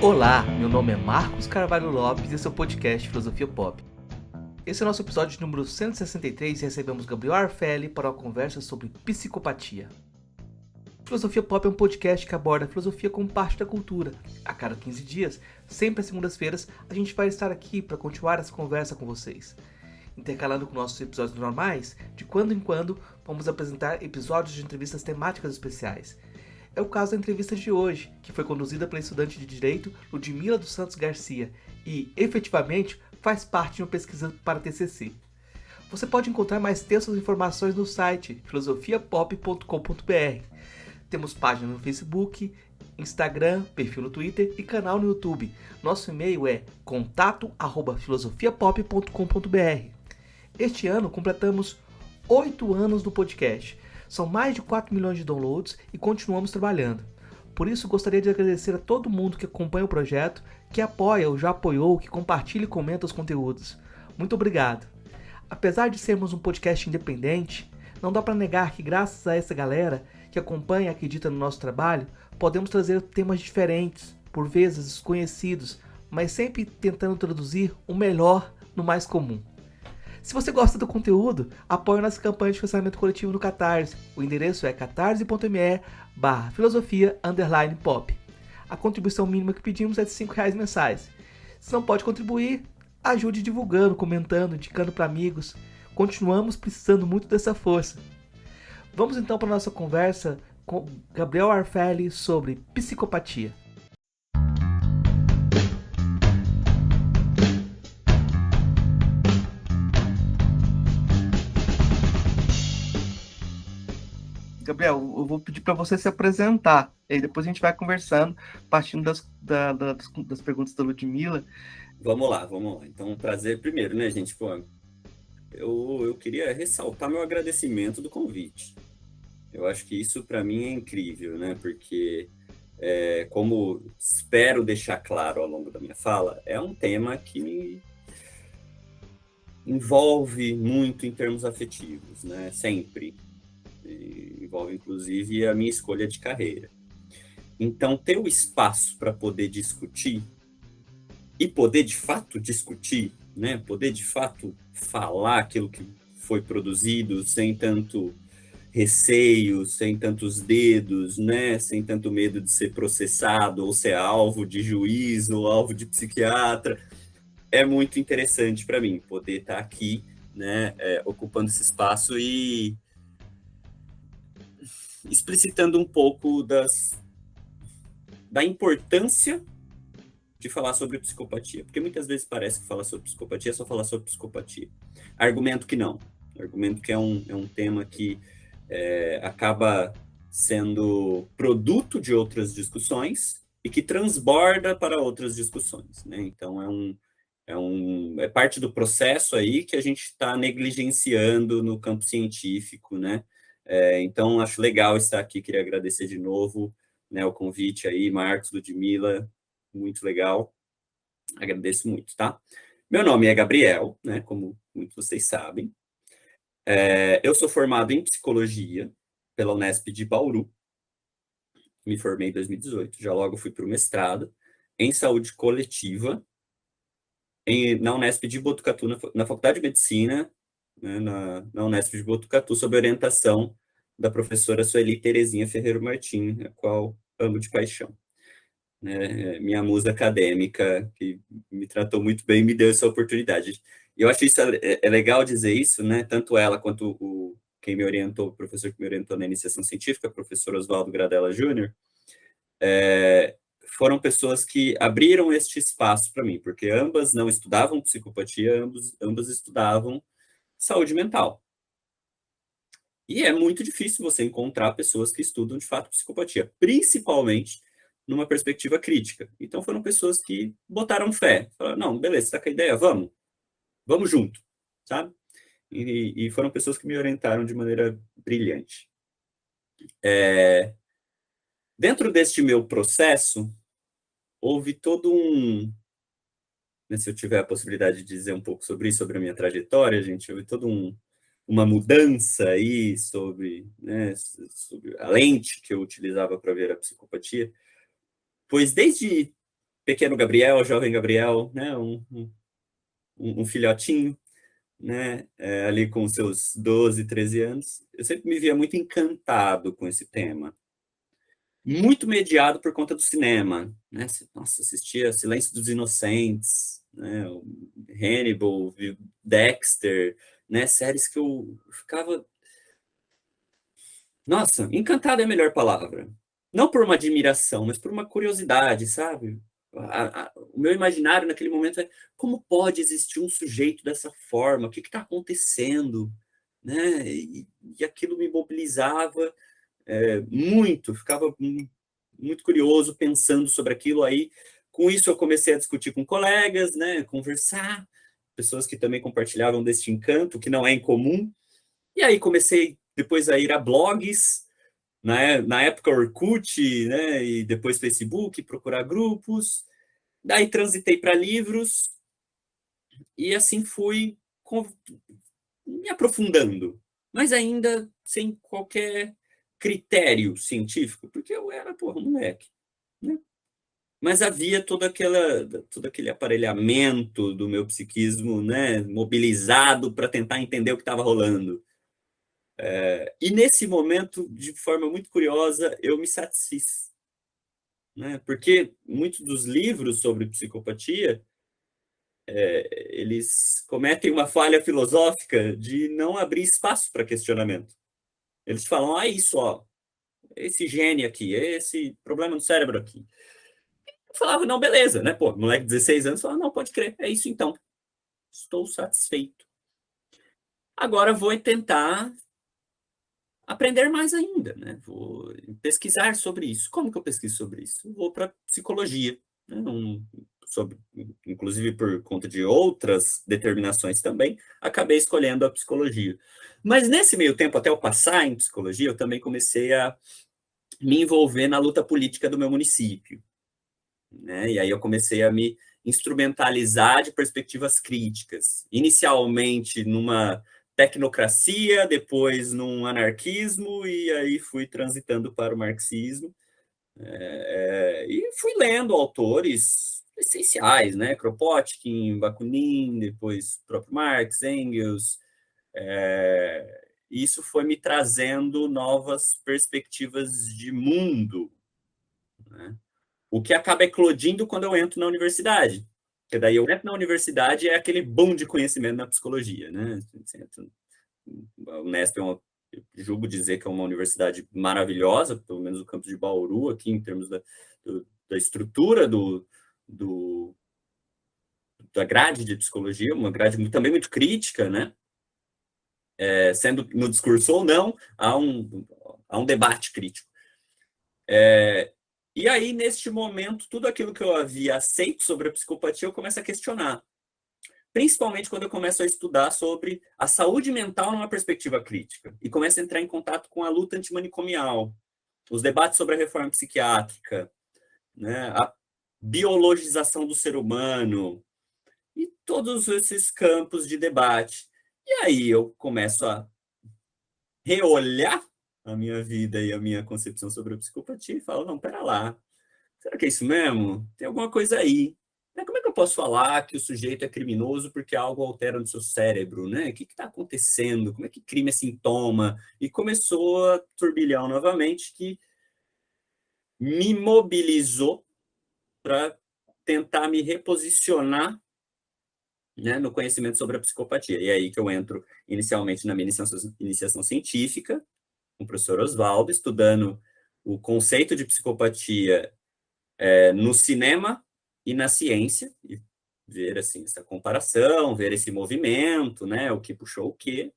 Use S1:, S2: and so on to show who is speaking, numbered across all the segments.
S1: Olá, meu nome é Marcos Carvalho Lopes e esse é o podcast Filosofia Pop. Esse é o nosso episódio número 163 e recebemos Gabriel Arfelli para uma conversa sobre psicopatia. Filosofia Pop é um podcast que aborda a filosofia como parte da cultura. A cada 15 dias, sempre às segundas-feiras, a gente vai estar aqui para continuar essa conversa com vocês. Intercalando com nossos episódios normais, de quando em quando vamos apresentar episódios de entrevistas temáticas especiais. É o caso da entrevista de hoje, que foi conduzida pela estudante de Direito Ludmila dos Santos Garcia e, efetivamente, faz parte de uma pesquisa para TCC. Você pode encontrar mais textos e informações no site filosofiapop.com.br. Temos página no Facebook, Instagram, perfil no Twitter e canal no YouTube. Nosso e-mail é contato@filosofiapop.com.br. Este ano completamos 8 anos do podcast. São mais de 4 milhões de downloads e continuamos trabalhando. Por isso, gostaria de agradecer a todo mundo que acompanha o projeto, que apoia ou já apoiou, que compartilha e comenta os conteúdos. Muito obrigado. Apesar de sermos um podcast independente, não dá para negar que graças a essa galera que acompanha e acredita no nosso trabalho, podemos trazer temas diferentes, por vezes desconhecidos, mas sempre tentando traduzir o melhor no mais comum. Se você gosta do conteúdo, apoie nossa campanha de financiamento coletivo no Catarse. O endereço é catarse.me/filosofia_pop. A contribuição mínima que pedimos é de R$5 mensais. Se não pode contribuir, ajude divulgando, comentando, indicando para amigos. Continuamos precisando muito dessa força. Vamos então para a nossa conversa com Gabriel Arfelli sobre psicopatia. Gabriel, eu vou pedir para você se apresentar, e aí depois a gente vai conversando, partindo das perguntas da Ludmila.
S2: Vamos lá. Então, um prazer primeiro, né, gente? Pô, eu queria ressaltar meu agradecimento do convite. Eu acho que isso, para mim, é incrível, né? Porque, como espero deixar claro ao longo da minha fala, é um tema que me envolve muito em termos afetivos, né? Sempre. Envolve, inclusive, a minha escolha de carreira. Então, ter o espaço para poder discutir e poder, de fato, discutir, né? Poder, de fato, falar aquilo que foi produzido sem tanto receio, sem tantos dedos, né? Sem tanto medo de ser processado ou ser alvo de juiz ou alvo de psiquiatra. É muito interessante para mim poder estar aqui, né? Ocupando esse espaço e explicitando um pouco da importância de falar sobre psicopatia, porque muitas vezes parece que falar sobre psicopatia é só falar sobre psicopatia. Argumento que não. Argumento que é um tema que acaba sendo produto de outras discussões e que transborda para outras discussões, né? Então, é parte do processo aí que a gente está negligenciando no campo científico, né? Então, acho legal estar aqui, queria agradecer de novo, né, o convite aí, Marcos, Ludmila, muito legal, agradeço muito, tá? Meu nome é Gabriel, né, como muitos de vocês sabem. Eu sou formado em psicologia pela Unesp de Bauru, me formei em 2018, já logo fui para o mestrado em saúde coletiva na Unesp de Botucatu, na Faculdade de Medicina, né, na Unesp de Botucatu, sob orientação da professora Sueli Terezinha Ferreira Martins, a qual amo de paixão. Né, minha musa acadêmica, que me tratou muito bem e me deu essa oportunidade. E eu acho isso legal dizer isso, né? Tanto ela quanto quem me orientou, o professor que me orientou na iniciação científica, o professor Oswaldo Gradella Júnior, foram pessoas que abriram este espaço para mim, porque ambas não estudavam psicopatia, ambas estudavam saúde mental. E é muito difícil você encontrar pessoas que estudam, de fato, psicopatia, principalmente numa perspectiva crítica. Então, foram pessoas que botaram fé. Falaram, não, beleza, tá com a ideia, vamos junto, sabe? E foram pessoas que me orientaram de maneira brilhante. Dentro deste meu processo, houve todo né, se eu tiver a possibilidade de dizer um pouco sobre isso, sobre a minha trajetória, gente, houve toda uma mudança aí sobre, né, sobre a lente que eu utilizava para ver a psicopatia, pois desde pequeno Gabriel, jovem Gabriel, né? Um filhotinho, né? Ali com seus 12, 13 anos. Eu sempre me via muito encantado com esse tema. Muito mediado por conta do cinema, né? Nossa, assistia Silêncio dos Inocentes, né? Hannibal, Dexter, né? Séries que eu ficava... Nossa, encantado é a melhor palavra. Não por uma admiração, mas por uma curiosidade, sabe? O meu imaginário naquele momento é como pode existir um sujeito dessa forma? O que está acontecendo? Né? E aquilo me mobilizava muito, ficava muito curioso pensando sobre aquilo. Aí, com isso, eu comecei a discutir com colegas, né? Conversar, pessoas que também compartilhavam deste encanto, que não é incomum. E aí comecei depois a ir a blogs, né? Na época Orkut, né? E depois Facebook, procurar grupos. Daí transitei para livros e assim fui me aprofundando, mas ainda sem qualquer critério científico, porque eu era, porra, moleque, né? Mas havia todo aquele aparelhamento do meu psiquismo, né? Mobilizado para tentar entender o que estava rolando. E nesse momento, de forma muito curiosa, eu me satisfiz, né? Porque muitos dos livros sobre psicopatia, eles cometem uma falha filosófica de não abrir espaço para questionamento. Eles falam, isso, ó, esse gene aqui, esse problema no cérebro aqui. Eu falava, não, beleza, né? Pô, moleque de 16 anos falava, não, pode crer, é isso então. Estou satisfeito. Agora vou tentar aprender mais ainda, né? Vou pesquisar sobre isso. Como que eu pesquiso sobre isso? Vou para psicologia, né? Inclusive por conta de outras determinações também, acabei escolhendo a psicologia. Mas nesse meio tempo, até eu passar em psicologia, eu também comecei a me envolver na luta política do meu município, né? E aí eu comecei a me instrumentalizar de perspectivas críticas, inicialmente numa tecnocracia, depois num anarquismo, e aí fui transitando para o marxismo, e fui lendo autores essenciais, né? Kropotkin, Bakunin, depois próprio Marx, Engels. Isso foi me trazendo novas perspectivas de mundo, né? O que acaba eclodindo quando eu entro na universidade. Porque daí eu entro na universidade e é aquele boom de conhecimento na psicologia, né? A Unesp eu julgo dizer que é uma universidade maravilhosa, pelo menos o campus de Bauru, aqui em termos da estrutura da grade de psicologia, uma grade também muito crítica, né? Sendo no discurso ou não, há um debate crítico. E aí, neste momento, tudo aquilo que eu havia aceito sobre a psicopatia, eu começo a questionar. Principalmente quando eu começo a estudar sobre a saúde mental numa perspectiva crítica. E começo a entrar em contato com a luta antimanicomial, os debates sobre a reforma psiquiátrica, né, a biologização do ser humano, e todos esses campos de debate. E aí eu começo a reolhar a minha vida e a minha concepção sobre a psicopatia e falo, não, pera lá, será que é isso mesmo? Tem alguma coisa aí. Como é que eu posso falar que o sujeito é criminoso porque algo altera no seu cérebro, né? O que está acontecendo? Como é que crime é sintoma? E começou a turbilhão novamente, que me mobilizou para tentar me reposicionar, né, no conhecimento sobre a psicopatia. E é aí que eu entro inicialmente na minha iniciação científica, com o professor Oswaldo, estudando o conceito de psicopatia no cinema e na ciência, e ver assim, essa comparação, ver esse movimento, né, o que puxou o quê.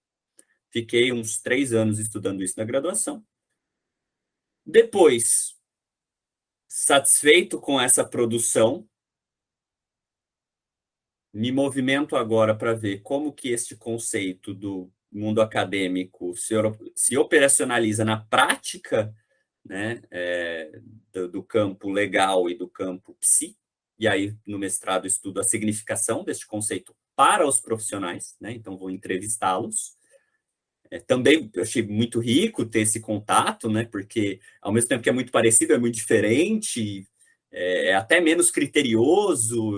S2: Fiquei uns 3 anos estudando isso na graduação. Depois, satisfeito com essa produção, me movimento agora para ver como que este conceito do mundo acadêmico se operacionaliza na prática, né, do campo legal e do campo psi. E aí, no mestrado, estudo a significação deste conceito para os profissionais, né? Então, vou entrevistá-los. Também achei muito rico ter esse contato, né? Porque, ao mesmo tempo que é muito parecido, é muito diferente. é até menos criterioso,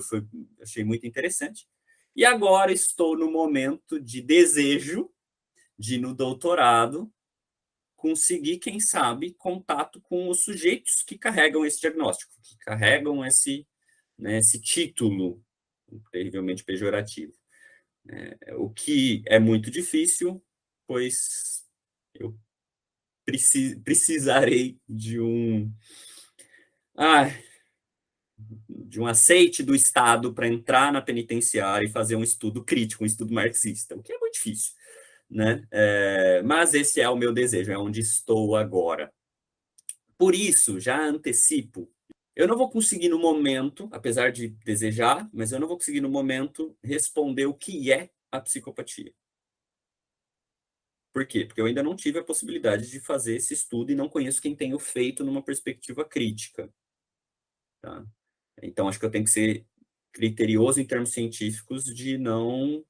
S2: achei muito interessante. E agora estou no momento de desejo de, no doutorado, conseguir, quem sabe, contato com os sujeitos que carregam esse diagnóstico, que carregam esse, né, esse título terrivelmente pejorativo. O que é muito difícil, pois eu precisarei de um aceite do Estado para entrar na penitenciária e fazer um estudo crítico, um estudo marxista, o que é muito difícil, né? Mas esse é o meu desejo, é onde estou agora. Por isso, já antecipo, eu não vou conseguir no momento, apesar de desejar, mas eu não vou conseguir no momento responder o que é a psicopatia. Por quê? Porque eu ainda não tive a possibilidade de fazer esse estudo e não conheço quem tenha feito numa perspectiva crítica. Tá? Então, acho que eu tenho que ser criterioso em termos científicos de não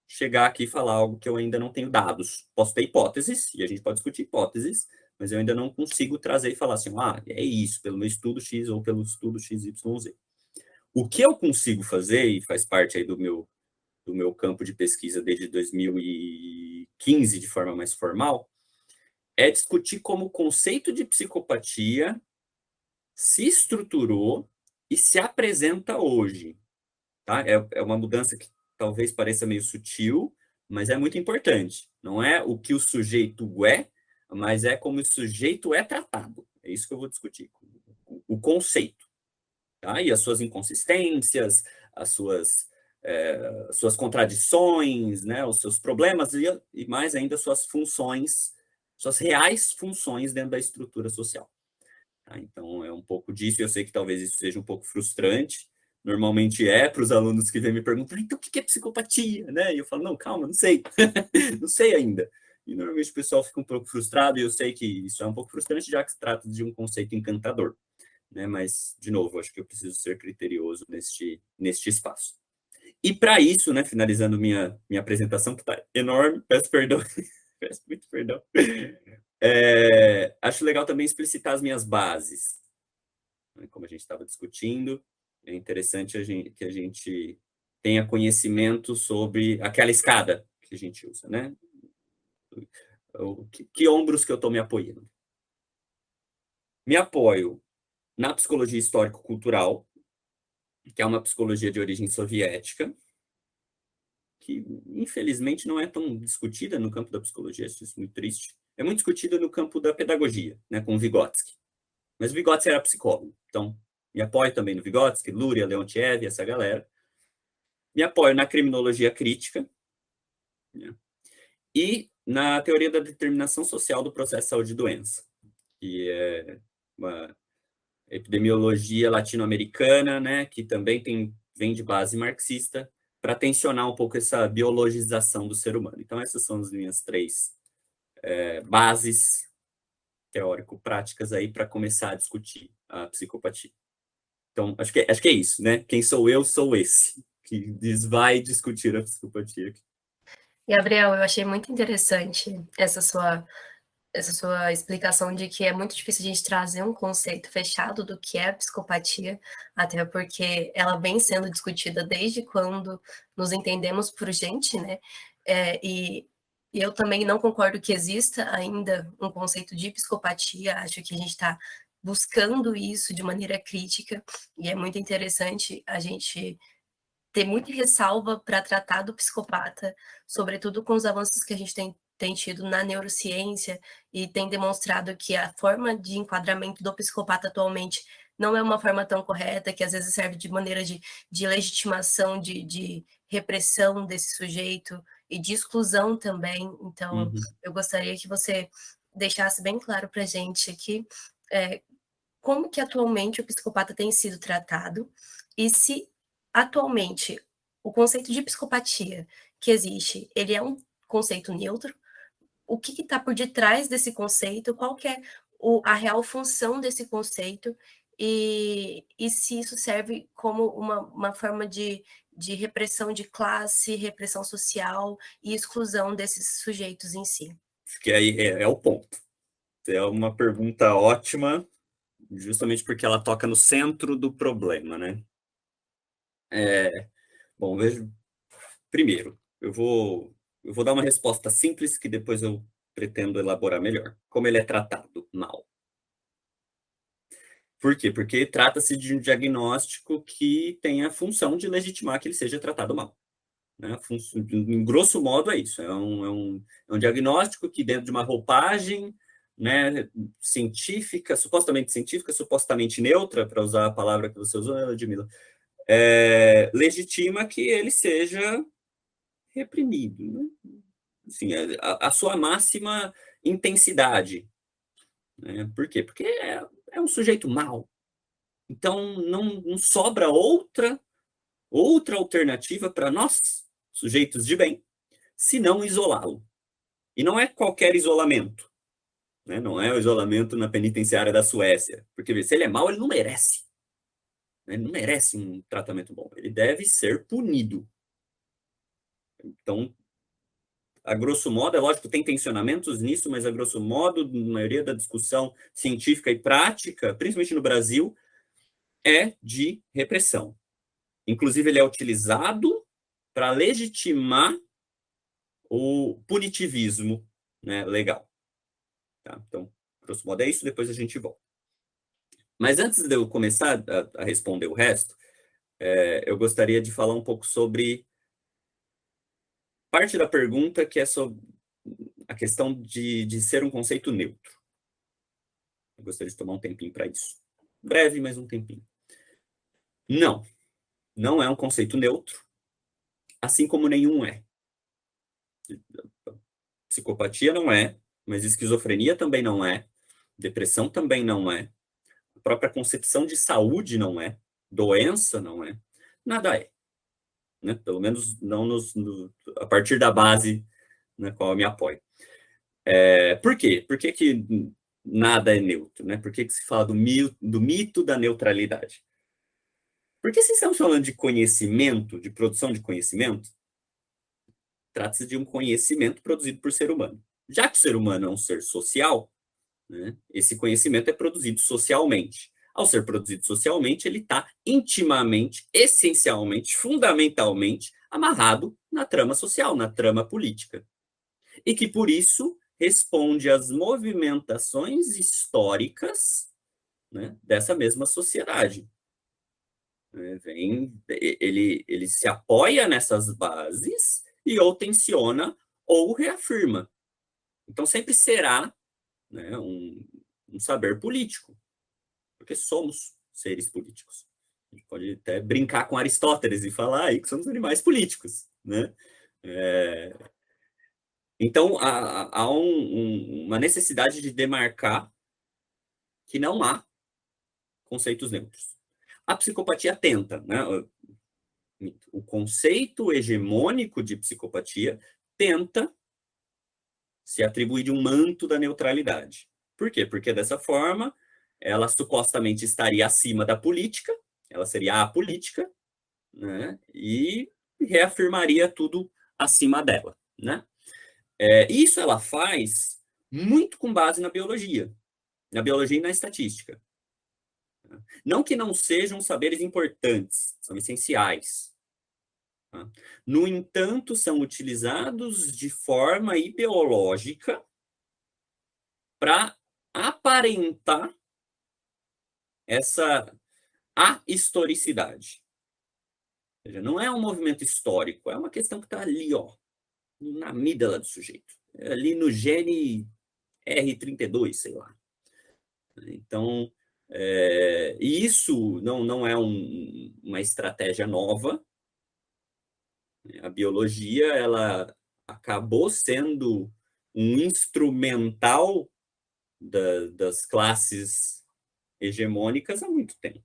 S2: chegar aqui e falar algo que eu ainda não tenho dados. Posso ter hipóteses, e a gente pode discutir hipóteses, mas eu ainda não consigo trazer e falar assim, é isso, pelo meu estudo X ou pelo estudo XYZ. O que eu consigo fazer, e faz parte aí do meu campo de pesquisa desde 2015, de forma mais formal, é discutir como o conceito de psicopatia se estruturou e se apresenta hoje. Tá? É uma mudança que talvez pareça meio sutil, mas é muito importante. Não é o que o sujeito é, mas é como o sujeito é tratado. É isso que eu vou discutir. O conceito. Tá? E as suas inconsistências, as suas contradições, né? Os seus problemas e mais ainda suas funções, suas reais funções dentro da estrutura social. Tá? Então, é um pouco disso, e eu sei que talvez isso seja um pouco frustrante, normalmente para os alunos que vêm me perguntar, então o que é psicopatia? Né? E eu falo, não, calma, não sei, não sei ainda. E normalmente o pessoal fica um pouco frustrado, e eu sei que isso é um pouco frustrante, já que se trata de um conceito encantador. Né? Mas, de novo, acho que eu preciso ser criterioso neste espaço. E para isso, né, finalizando minha apresentação, que está enorme, peço perdão, peço muito perdão, acho legal também explicitar as minhas bases. Como a gente estava discutindo, é interessante que a gente tenha conhecimento sobre aquela escada que a gente usa, né? Que ombros que eu estou me apoiando? Me apoio na psicologia histórico-cultural, que é uma psicologia de origem soviética, que infelizmente não é tão discutida no campo da psicologia, acho isso muito triste. É muito discutida no campo da pedagogia, né, com Vygotsky. Mas o Vygotsky era psicólogo, então me apoio também no Vygotsky, Luria, Leontiev, essa galera. Me apoio na criminologia crítica, né, e na teoria da determinação social do processo de saúde e doença, que é uma epidemiologia latino-americana, né, que também vem de base marxista, para tensionar um pouco essa biologização do ser humano. Então, essas são as minhas três bases teórico-práticas aí para começar a discutir a psicopatia. Então, acho que é isso, né? Quem sou eu, sou esse, que vai discutir a psicopatia.
S3: Gabriel, eu achei muito interessante essa sua explicação de que é muito difícil a gente trazer um conceito fechado do que é a psicopatia, até porque ela vem sendo discutida desde quando nos entendemos por gente, né? E eu também não concordo que exista ainda um conceito de psicopatia, acho que a gente está buscando isso de maneira crítica, e é muito interessante a gente ter muita ressalva para tratar do psicopata, sobretudo com os avanços que a gente tem tido na neurociência e tem demonstrado que a forma de enquadramento do psicopata atualmente não é uma forma tão correta, que às vezes serve de maneira de legitimação, de repressão desse sujeito e de exclusão também. Então, eu gostaria que você deixasse bem claro para a gente aqui como que atualmente o psicopata tem sido tratado e se atualmente o conceito de psicopatia que existe, ele é um conceito neutro, o que está por detrás desse conceito, qual que é a real função desse conceito e se isso serve como uma forma de repressão de classe, repressão social e exclusão desses sujeitos em si.
S2: Acho que aí é o ponto. É uma pergunta ótima, justamente porque ela toca no centro do problema, né? Bom, vejo. Primeiro, eu vou dar uma resposta simples que depois eu pretendo elaborar melhor. Como ele é tratado mal? Por quê? Porque trata-se de um diagnóstico que tem a função de legitimar que ele seja tratado mal. Né? Em grosso modo, é isso. É um diagnóstico que, dentro de uma roupagem, né, científica, supostamente neutra, para usar a palavra que você usou, né, Ludmila, legitima que ele seja reprimido. Né? Assim, a sua máxima intensidade. Né? Por quê? Porque é um sujeito mau. Então, não sobra outra alternativa para nós, sujeitos de bem, se não isolá-lo. E não é qualquer isolamento. Né? Não é o isolamento na penitenciária da Suécia. Porque se ele é mau, ele não merece. Ele não merece um tratamento bom. Ele deve ser punido. Então, a grosso modo, é lógico, tem tensionamentos nisso, mas a grosso modo, na maioria da discussão científica e prática, principalmente no Brasil, é de repressão. Inclusive, ele é utilizado para legitimar o punitivismo, né, legal. Tá? Então, grosso modo é isso, depois a gente volta. Mas antes de eu começar a responder o resto, eu gostaria de falar um pouco sobre parte da pergunta que é sobre a questão de ser um conceito neutro. Eu gostaria de tomar um tempinho para isso. Breve, mas um tempinho. Não é um conceito neutro, assim como nenhum é. Psicopatia não é, mas esquizofrenia também não é, depressão também não é, a própria concepção de saúde não é, doença não é, nada é. Né? Pelo menos não a partir da base na qual eu me apoio. Por quê? Por que nada é neutro? Né? Por que se fala do mito da neutralidade? Porque se estamos falando de conhecimento, de produção de conhecimento, trata-se de um conhecimento produzido por ser humano. Já que o ser humano é um ser social, né, esse conhecimento é produzido socialmente. Ao ser produzido socialmente, ele está intimamente, essencialmente, fundamentalmente amarrado na trama social, na trama política. E que, por isso, responde às movimentações históricas, né, dessa mesma sociedade. Ele se apoia nessas bases e ou tensiona ou reafirma. Então, sempre será, né, um saber político, porque somos seres políticos. A gente pode até brincar com Aristóteles e falar aí que somos animais políticos. Né? Então, há uma necessidade de demarcar que não há conceitos neutros. A psicopatia tenta, né? O conceito hegemônico de psicopatia tenta se atribuir de um manto da neutralidade. Por quê? Porque dessa forma ela supostamente estaria acima da política, ela seria apolítica, né? E reafirmaria tudo acima dela, né? Isso ela faz muito com base na biologia e na estatística. Não que não sejam saberes importantes, são essenciais. Tá? No entanto, são utilizados de forma ideológica para aparentar essa ahistoricidade. Ou seja, não é um movimento histórico, é uma questão que está ali, ó, na amígdala do sujeito. É ali no gene R32, sei lá. Então, isso não é uma estratégia nova. A biologia ela acabou sendo um instrumental das classes hegemônicas há muito tempo.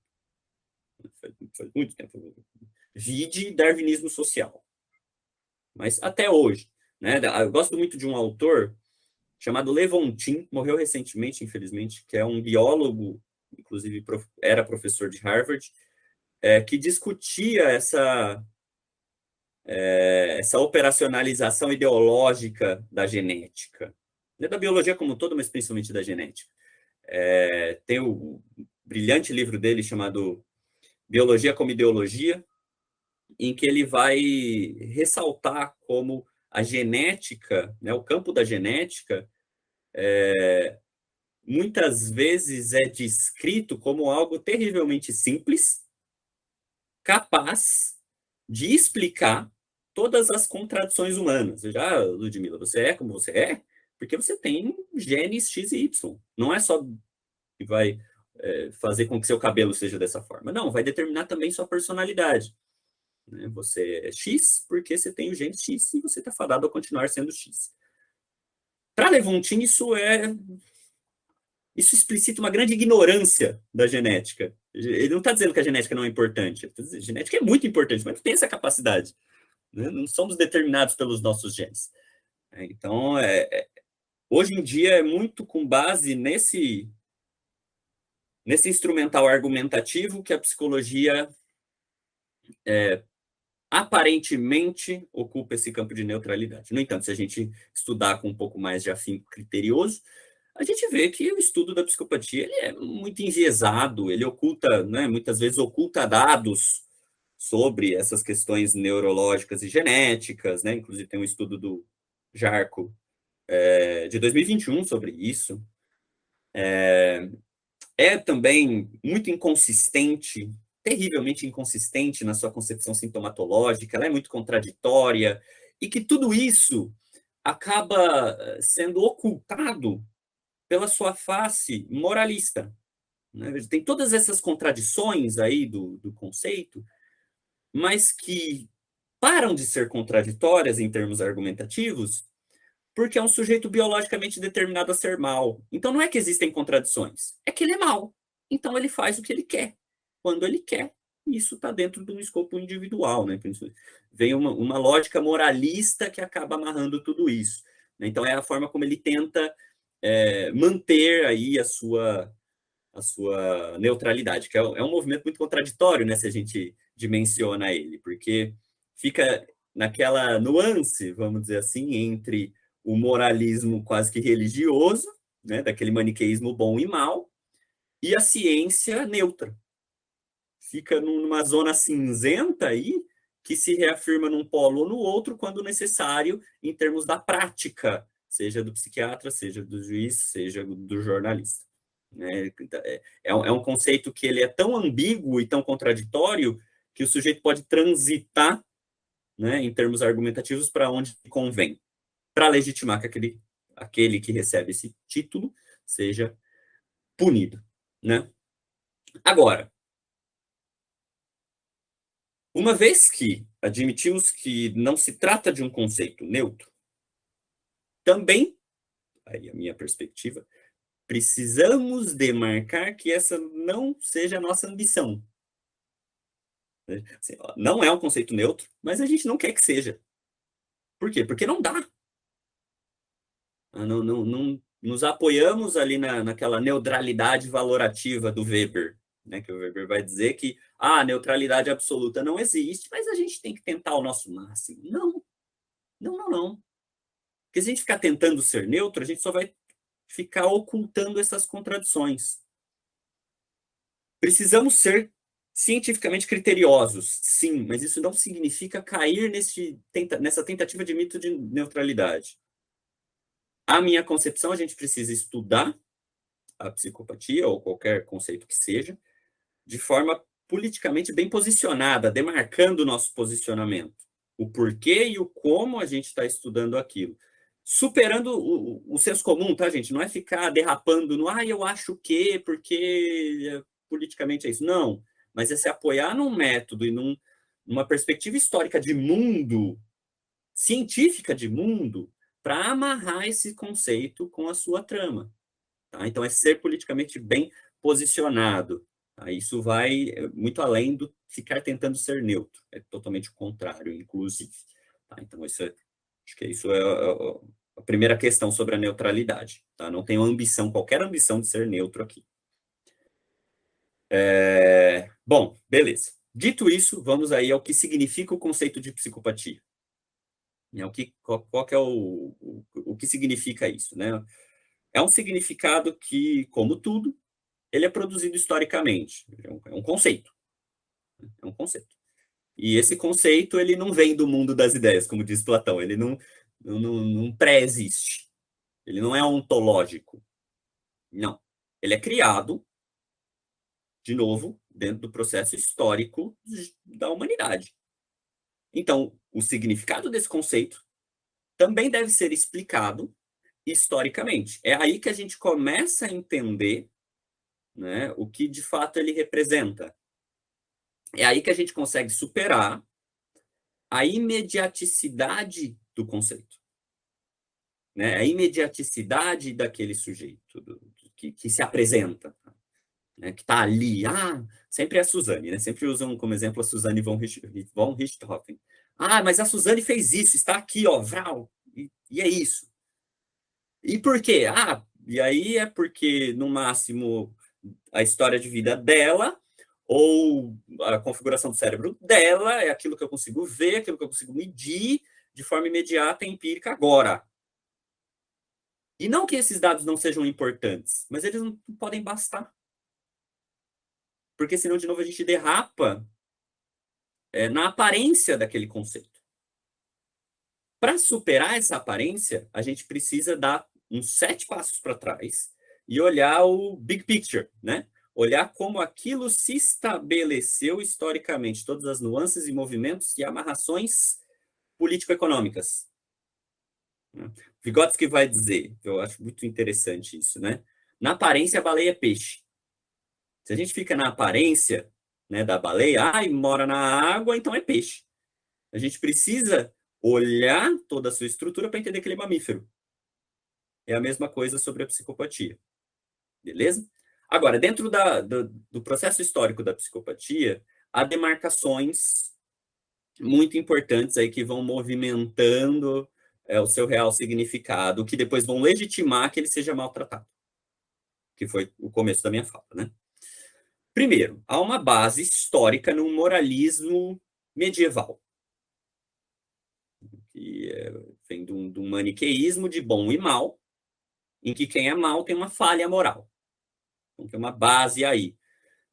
S2: Faz muito tempo. Vide darwinismo social. Mas até hoje. Né? Eu gosto muito de um autor chamado Levontin, morreu recentemente, infelizmente, que é um biólogo, inclusive era professor de Harvard, que discutia essa operacionalização ideológica da genética, da biologia como um todo, mas principalmente da genética. Tem o brilhante livro dele chamado Biologia como Ideologia, em que ele vai ressaltar como a genética, né, o campo da genética, muitas vezes é descrito como algo terrivelmente simples, capaz de explicar todas as contradições humanas. Ludmila, você é como você é porque você tem genes X e Y. Não é só que vai fazer com que seu cabelo seja dessa forma. Não, vai determinar também sua personalidade. Né? Você é X porque você tem o gene X e você está fadado a continuar sendo X. Para Levontin, isso explicita uma grande ignorância da genética. Ele não está dizendo que a genética não é importante. A genética é muito importante, mas não tem essa capacidade. Né? Não somos determinados pelos nossos genes. Então, hoje em dia, é muito com base nesse instrumental argumentativo que a psicologia aparentemente ocupa esse campo de neutralidade. No entanto, se a gente estudar com um pouco mais de afinco criterioso, a gente vê que o estudo da psicopatia ele é muito enviesado, ele oculta, né, muitas vezes oculta dados sobre essas questões neurológicas e genéticas, né? Inclusive tem um estudo do Jarco de 2021 sobre isso. É também muito inconsistente, terrivelmente inconsistente na sua concepção sintomatológica, ela é muito contraditória, e que tudo isso acaba sendo ocultado pela sua face moralista. Né? Tem todas essas contradições aí do conceito, mas que param de ser contraditórias em termos argumentativos, porque é um sujeito biologicamente determinado a ser mal. Então não é que existem contradições, é que ele é mal. Então ele faz o que ele quer, quando ele quer. Isso está dentro de um escopo individual, né? Vem uma lógica moralista que acaba amarrando tudo isso. Né? Então é a forma como ele tenta manter aí a sua neutralidade, que é um movimento muito contraditório, né? Se a gente dimensiona ele, porque fica naquela nuance, vamos dizer assim, entre o moralismo quase que religioso, né, daquele maniqueísmo bom e mal, e a ciência neutra. Fica numa zona cinzenta aí, que se reafirma num polo ou no outro, quando necessário, em termos da prática, seja do psiquiatra, seja do juiz, seja do jornalista. É um conceito que ele é tão ambíguo e tão contraditório que o sujeito pode transitar, né, em termos argumentativos para onde convém, para legitimar que aquele que recebe esse título seja punido. Né? Agora, uma vez que admitimos que não se trata de um conceito neutro, também, aí a minha perspectiva, precisamos demarcar que essa não seja a nossa ambição. Assim, não é um conceito neutro, mas a gente não quer que seja. Por quê? Porque não dá. Não nos apoiamos ali naquela neutralidade valorativa do Weber, né? Que o Weber vai dizer que a neutralidade absoluta não existe, mas a gente tem que tentar o nosso máximo. Não. Porque se a gente ficar tentando ser neutro, a gente só vai ficar ocultando essas contradições. Precisamos ser cientificamente criteriosos, sim, mas isso não significa cair nessa tentativa de mito de neutralidade. A minha concepção, a gente precisa estudar a psicopatia, ou qualquer conceito que seja, de forma politicamente bem posicionada, demarcando o nosso posicionamento. O porquê e o como a gente está estudando aquilo. Superando o senso comum, tá, gente? Não é ficar derrapando no, eu acho que, porque politicamente é isso. Não, mas é se apoiar num método e numa perspectiva histórica de mundo, científica de mundo, para amarrar esse conceito com a sua trama. Tá? Então, é ser politicamente bem posicionado. Tá? Isso vai muito além do ficar tentando ser neutro. É totalmente o contrário, inclusive. Tá? Então, acho que isso é a primeira questão sobre a neutralidade. Tá? Não tenho qualquer ambição de ser neutro aqui. Bom, beleza. Dito isso, vamos aí ao que significa o conceito de psicopatia. Qual que é o que significa isso, né? é um significado que, como tudo, ele é produzido historicamente. É um conceito. É um conceito. E esse conceito, ele não vem do mundo das ideias, como diz Platão. Ele não pré-existe. Ele não é ontológico. Não. Ele é criado, de novo, dentro do processo histórico da humanidade. Então, o significado desse conceito também deve ser explicado historicamente. É aí que a gente começa a entender, né, o que de fato ele representa. É aí que a gente consegue superar a imediaticidade do conceito, né? A imediaticidade daquele sujeito que se apresenta, né? Que está ali. Sempre é a Suzane, né? Sempre usam como exemplo a Suzane von Richthofen. Mas a Suzane fez isso, está aqui, ó, vral, e é isso. E por quê? E aí é porque, no máximo, a história de vida dela ou a configuração do cérebro dela é aquilo que eu consigo ver, aquilo que eu consigo medir de forma imediata e empírica agora. E não que esses dados não sejam importantes, mas eles não podem bastar. Porque senão, de novo, a gente derrapa na aparência daquele conceito. Para superar essa aparência, a gente precisa dar uns 7 passos para trás e olhar o big picture, né? Olhar como aquilo se estabeleceu historicamente, todas as nuances e movimentos e amarrações político-econômicas. Vygotsky vai dizer, eu acho muito interessante isso, né? Na aparência, a baleia é peixe. Se a gente fica na aparência, né, da baleia, mora na água, então é peixe. A gente precisa olhar toda a sua estrutura para entender que ele é mamífero. É a mesma coisa sobre a psicopatia. Beleza? Agora, dentro do processo histórico da psicopatia, há demarcações muito importantes aí que vão movimentando o seu real significado, que depois vão legitimar que ele seja maltratado. Que foi o começo da minha fala, né? Primeiro, há uma base histórica no moralismo medieval, que vem de um maniqueísmo de bom e mal, em que quem é mal tem uma falha moral. Então, tem uma base aí.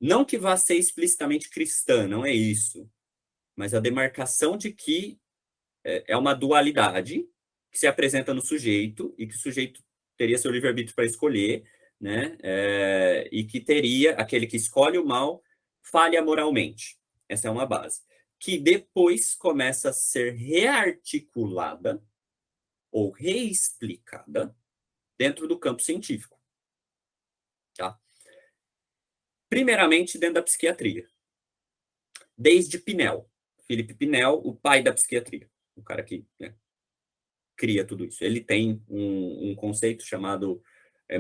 S2: Não que vá ser explicitamente cristã, não é isso. Mas a demarcação de que é uma dualidade que se apresenta no sujeito e que o sujeito teria seu livre-arbítrio para escolher, né? E que teria, aquele que escolhe o mal, falha moralmente. Essa é uma base. Que depois começa a ser rearticulada ou reexplicada dentro do campo científico. Tá? Primeiramente, dentro da psiquiatria. Desde Pinel. Philippe Pinel, o pai da psiquiatria. O cara que cria tudo isso. Ele tem um conceito chamado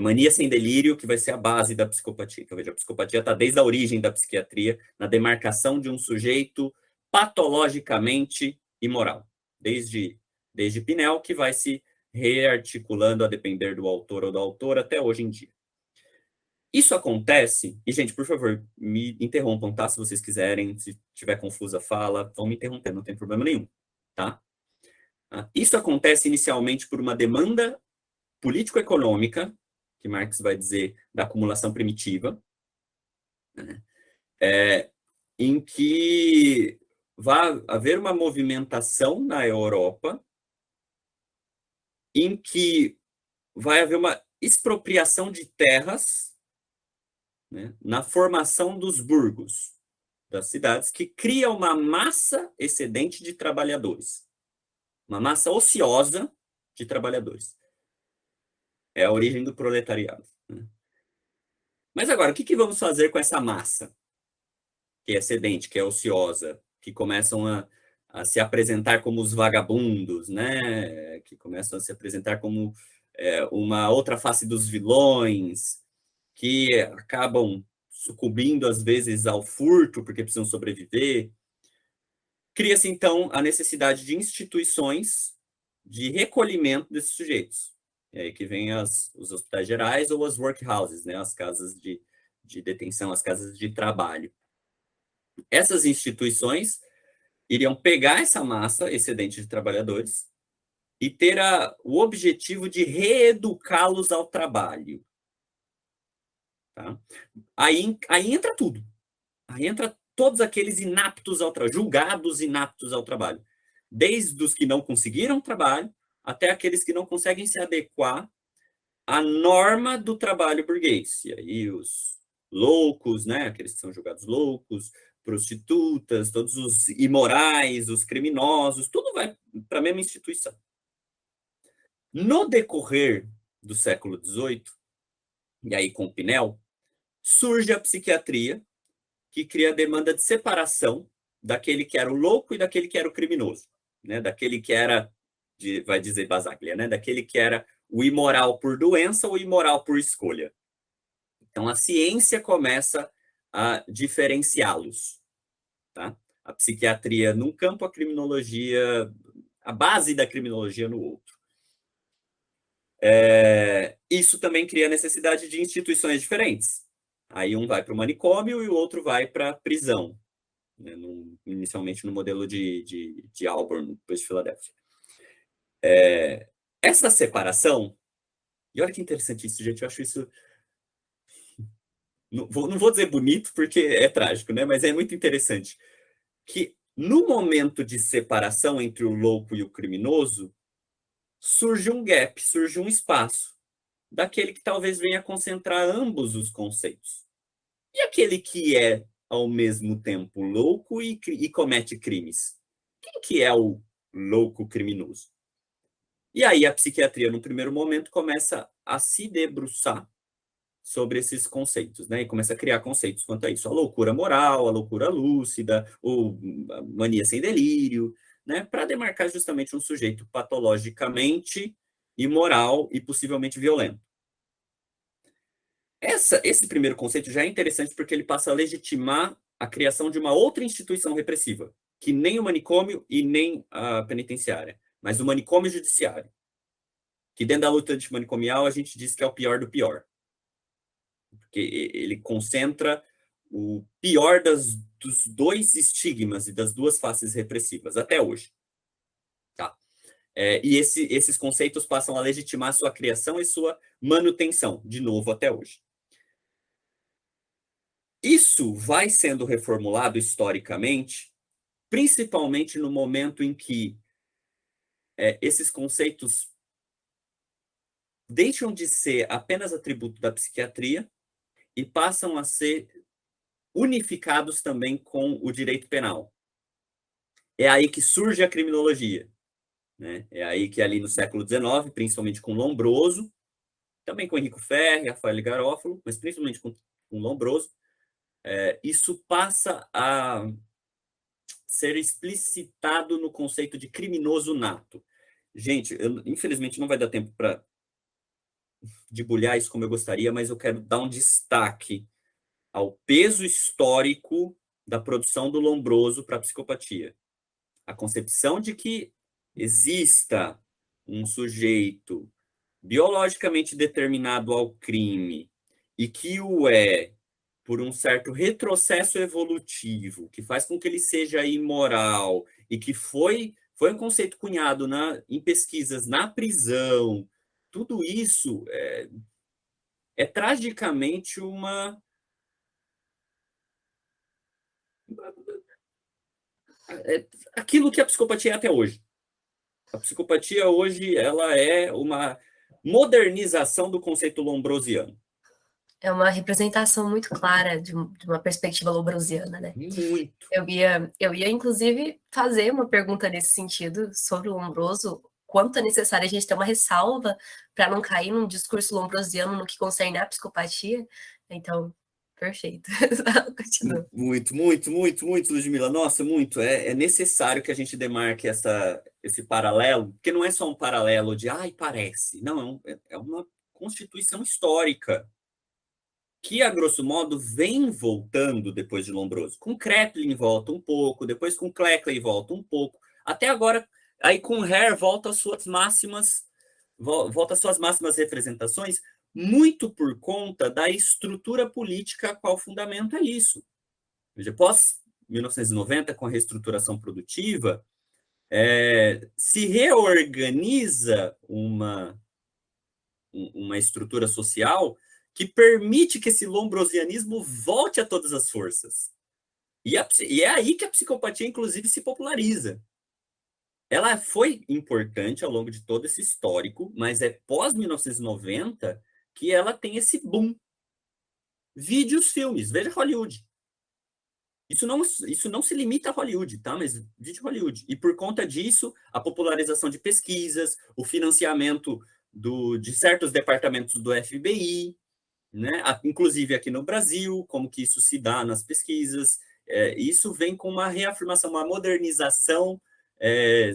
S2: mania sem delírio, que vai ser a base da psicopatia. Então, veja, a psicopatia está desde a origem da psiquiatria, na demarcação de um sujeito patologicamente imoral. Desde Pinel, que vai se rearticulando a depender do autor ou da autora até hoje em dia. Isso acontece, e gente, por favor, me interrompam, tá? Se vocês quiserem, se tiver confusa fala, vão me interromper, não tem problema nenhum, tá? Isso acontece inicialmente por uma demanda político-econômica, que Marx vai dizer da acumulação primitiva, né? Em que vai haver uma movimentação na Europa em que vai haver uma expropriação de terras, né, na formação dos burgos, das cidades, que cria uma massa excedente de trabalhadores. Uma massa ociosa de trabalhadores. É a origem do proletariado. Né? Mas agora, o que vamos fazer com essa massa? Que é excedente, que é ociosa, que começam a se apresentar como os vagabundos, né? Que começam a se apresentar como uma outra face dos vilões, que acabam sucumbindo, às vezes, ao furto, porque precisam sobreviver. Cria-se, então, a necessidade de instituições de recolhimento desses sujeitos. É aí que vem os hospitais gerais ou as workhouses, né? As casas de detenção, as casas de trabalho. Essas instituições iriam pegar essa massa excedente de trabalhadores e ter o objetivo de reeducá-los ao trabalho. Tá? Aí entra tudo. Aí entra todos aqueles inaptos ao trabalho, julgados inaptos ao trabalho. Desde os que não conseguiram trabalho, até aqueles que não conseguem se adequar à norma do trabalho burguês. E aí os loucos, né? Aqueles que são julgados loucos, prostitutas, todos os imorais, os criminosos, tudo vai para a mesma instituição. No decorrer do século XVIII, e aí com Pinel, surge a psiquiatria, que cria a demanda de separação daquele que era o louco e daquele que era o criminoso, né? Daquele que era, vai dizer Basaglia, né? Daquele que era o imoral por doença ou imoral por escolha. Então, a ciência começa a diferenciá-los, tá? A psiquiatria num campo, a criminologia, a base da criminologia no outro. Isso também cria a necessidade de instituições diferentes. Aí um vai para o manicômio e o outro vai para a prisão, né? Inicialmente no modelo de Auburn, depois de Filadélfia. Essa separação, e olha que interessante isso, gente, eu acho isso... Não vou dizer bonito, porque é trágico, né? Mas é muito interessante. Que no momento de separação entre o louco e o criminoso, surge um gap, surge um espaço daquele que talvez venha concentrar ambos os conceitos. E aquele que é, ao mesmo tempo, louco e comete crimes? Quem que é o louco criminoso? E aí a psiquiatria, no primeiro momento, começa a se debruçar sobre esses conceitos, né? E começa a criar conceitos quanto a isso. A loucura moral, a loucura lúcida, ou a mania sem delírio, né? Para demarcar justamente um sujeito patologicamente imoral e possivelmente violento. Esse primeiro conceito já é interessante porque ele passa a legitimar a criação de uma outra instituição repressiva, que nem o manicômio e nem a penitenciária, mas o manicômio judiciário, que dentro da luta antimanicomial a gente diz que é o pior do pior, porque ele concentra o pior dos dois estigmas e das duas faces repressivas, até hoje. Tá? E esses conceitos passam a legitimar sua criação e sua manutenção, de novo, até hoje. Isso vai sendo reformulado historicamente, principalmente no momento em que esses conceitos deixam de ser apenas atributo da psiquiatria e passam a ser unificados também com o direito penal. É aí que surge a criminologia, né? É aí que ali no século XIX, principalmente com Lombroso, também com Enrico Ferri, Rafael Garófalo, mas principalmente com Lombroso, isso passa a ser explicitado no conceito de criminoso nato. Gente, infelizmente não vai dar tempo para debulhar isso como eu gostaria, mas eu quero dar um destaque ao peso histórico da produção do Lombroso para a psicopatia. A concepção de que exista um sujeito biologicamente determinado ao crime e que o é por um certo retrocesso evolutivo, que faz com que ele seja imoral e que foi um conceito cunhado em pesquisas na prisão, tudo isso é tragicamente aquilo que a psicopatia é até hoje. A psicopatia hoje ela é uma modernização do conceito lombrosiano.
S3: É uma representação muito clara de uma perspectiva lombrosiana, né?
S2: Muito.
S3: Eu ia, inclusive, fazer uma pergunta nesse sentido sobre o Lombroso, quanto é necessário a gente ter uma ressalva para não cair num discurso lombrosiano no que concerne a psicopatia. Então, perfeito. Continua.
S2: Muito, muito, muito, muito, Ludmila. Nossa, muito. É necessário que a gente demarque esse paralelo, porque não é só um paralelo de, parece. Não, é uma constituição histórica que, a grosso modo, vem voltando depois de Lombroso. Com Kraepelin volta um pouco, depois com Cleckley volta um pouco, até agora, aí com Hare volta às suas máximas representações, muito por conta da estrutura política a qual fundamenta isso. Veja, pós 1990, com a reestruturação produtiva, se reorganiza uma estrutura social que permite que esse lombrosianismo volte a todas as forças. E é aí que a psicopatia, inclusive, se populariza. Ela foi importante ao longo de todo esse histórico, mas é pós-1990 que ela tem esse boom. Vide os filmes, veja Hollywood. Isso não se limita a Hollywood, tá? Mas vide Hollywood. E por conta disso, a popularização de pesquisas, o financiamento de certos departamentos do FBI, né? Inclusive aqui no Brasil, como que isso se dá nas pesquisas. Isso vem com uma reafirmação, uma modernização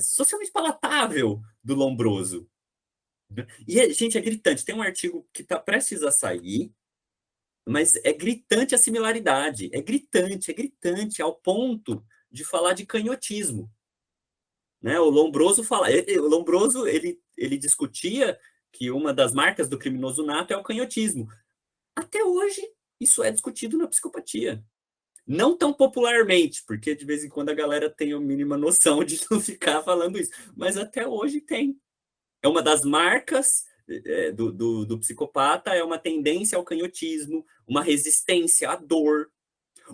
S2: socialmente palatável do Lombroso. E, gente, é gritante. Tem um artigo que está prestes a sair, mas é gritante a similaridade. É gritante, ao ponto de falar de canhotismo. Né? O Lombroso ele discutia que uma das marcas do criminoso nato é o canhotismo. Até hoje, isso é discutido na psicopatia. Não tão popularmente, porque de vez em quando a galera tem a mínima noção de não ficar falando isso. Mas até hoje tem. É uma das marcas do psicopata, é uma tendência ao canhotismo, uma resistência à dor.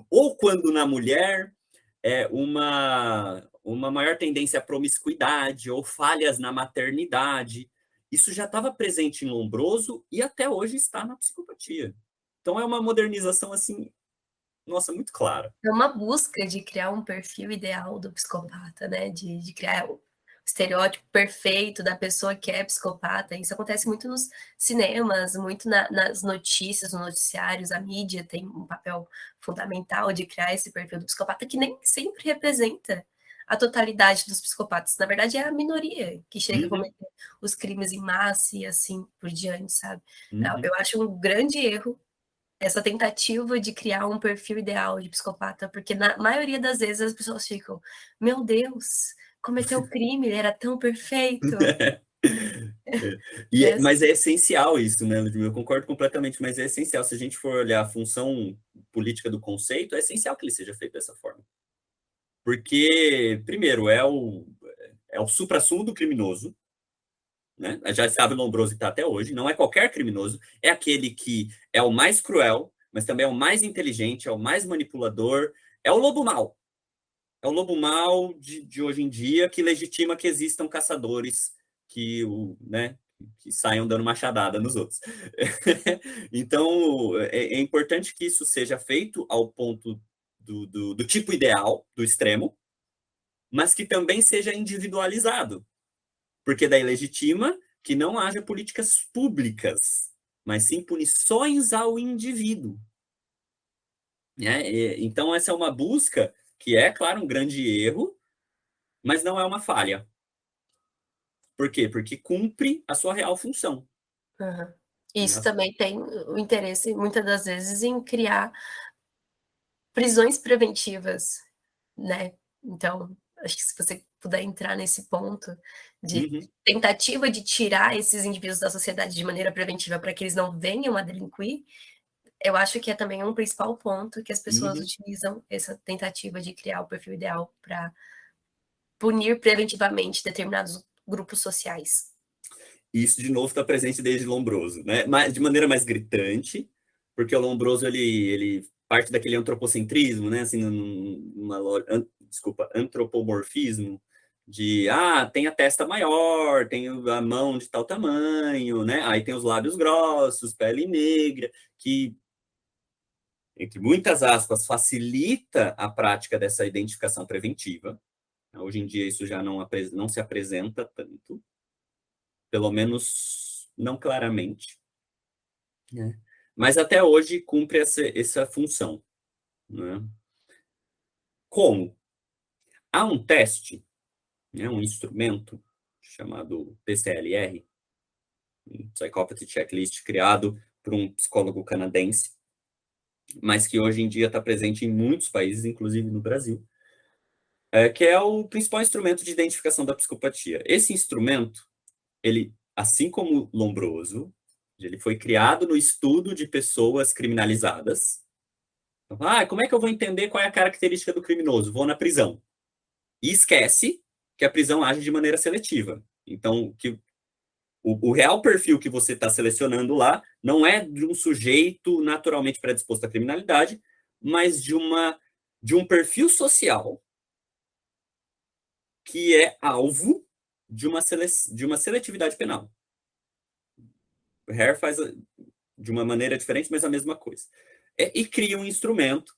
S2: Ou quando na mulher é uma maior tendência à promiscuidade ou falhas na maternidade. Isso já estava presente em Lombroso e até hoje está na psicopatia. Então é uma modernização assim, nossa, muito clara.
S3: É uma busca de criar um perfil ideal do psicopata, né? De criar o estereótipo perfeito da pessoa que é psicopata. Isso acontece muito nos cinemas, muito nas notícias, nos noticiários. A mídia tem um papel fundamental de criar esse perfil do psicopata que nem sempre representa a totalidade dos psicopatas. Na verdade, é a minoria que chega a cometer os crimes em massa e assim por diante, sabe? Eu acho um grande erro essa tentativa de criar um perfil ideal de psicopata, porque na maioria das vezes as pessoas ficam, meu Deus, cometeu crime, ele era tão perfeito.
S2: Mas é essencial isso, né, Ludmila? Eu concordo completamente, mas é essencial. Se a gente for olhar a função política do conceito, é essencial que ele seja feito dessa forma. Porque, primeiro, é o suprassumo do criminoso, né? Já sabe o Lombroso que está até hoje, não é qualquer criminoso, é aquele que é o mais cruel, mas também é o mais inteligente, é o mais manipulador, é o lobo mau. É o lobo mau de hoje em dia que legitima que existam caçadores que saiam dando machadada nos outros. Então, é importante que isso seja feito ao ponto do tipo ideal, do extremo, mas que também seja individualizado. Porque daí legitima que não haja políticas públicas, mas sim punições ao indivíduo. Então, essa é uma busca que é, claro, um grande erro, mas não é uma falha. Por quê? Porque cumpre a sua real função.
S3: Uhum. Isso também tem o interesse, muitas das vezes, em criar prisões preventivas, né? Então, acho que se você puder entrar nesse ponto de tentativa de tirar esses indivíduos da sociedade de maneira preventiva para que eles não venham a delinquir, eu acho que é também um principal ponto que as pessoas utilizam essa tentativa de criar o perfil ideal para punir preventivamente determinados grupos sociais.
S2: Isso, de novo, está presente desde Lombroso, né? Mas, de maneira mais gritante, porque o Lombroso ele parte daquele antropocentrismo, né? Assim, antropomorfismo, tem a testa maior, tem a mão de tal tamanho, né? Aí tem os lábios grossos, pele negra, que, entre muitas aspas, facilita a prática dessa identificação preventiva. Hoje em dia isso já não se apresenta tanto, pelo menos não claramente. Né? Mas até hoje cumpre essa função. Né? Como? Há um teste, né, um instrumento chamado PCLR, um Psychopathy Checklist, criado por um psicólogo canadense, mas que hoje em dia está presente em muitos países, inclusive no Brasil, que é o principal instrumento de identificação da psicopatia. Esse instrumento, ele, assim como Lombroso, ele foi criado no estudo de pessoas criminalizadas. Como é que eu vou entender qual é a característica do criminoso? Vou na prisão. E esquece que a prisão age de maneira seletiva. Então, que o real perfil que você está selecionando lá não é de um sujeito naturalmente predisposto à criminalidade, mas de um perfil social que é alvo de uma seletividade penal. O Hare faz de uma maneira diferente, mas a mesma coisa. E cria um instrumento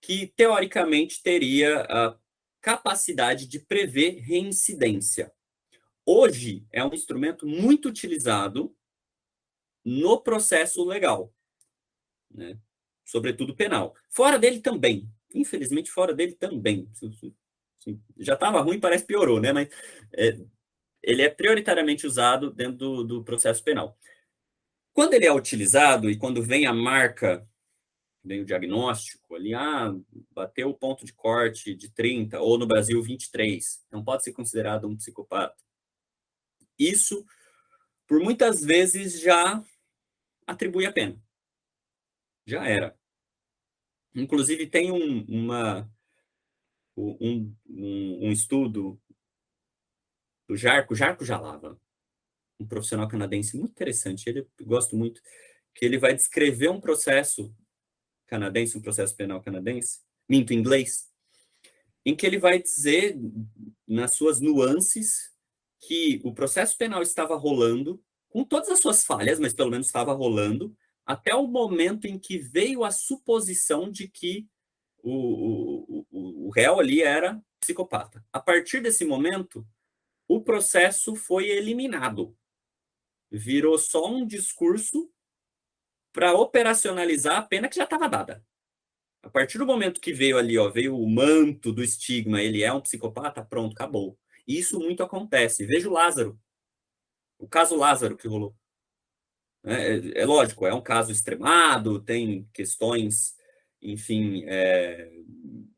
S2: que, teoricamente, teria a capacidade de prever reincidência. Hoje, é um instrumento muito utilizado no processo legal, né? Sobretudo penal. Fora dele também. Infelizmente, fora dele também. Já estava ruim, parece que piorou, né? Mas ele é prioritariamente usado dentro do processo penal. Quando ele é utilizado e quando vem a marca, vem o diagnóstico ali, bateu o ponto de corte de 30, ou no Brasil 23, não pode ser considerado um psicopata. Isso, por muitas vezes, já atribui a pena. Já era. Inclusive, tem um estudo do Jarko Jalava, um profissional canadense muito interessante, eu gosto muito, que ele vai descrever um processo canadense, um processo penal canadense, minto em inglês, em que ele vai dizer, nas suas nuances, que o processo penal estava rolando, com todas as suas falhas, mas pelo menos estava rolando, até o momento em que veio a suposição de que o réu ali era psicopata. A partir desse momento, o processo foi eliminado. Virou só um discurso para operacionalizar a pena que já estava dada. A partir do momento que veio ali, veio o manto do estigma, ele é um psicopata, pronto, acabou. E isso muito acontece. Veja o Lázaro. O caso Lázaro que rolou. É lógico, é um caso extremado, tem questões, enfim,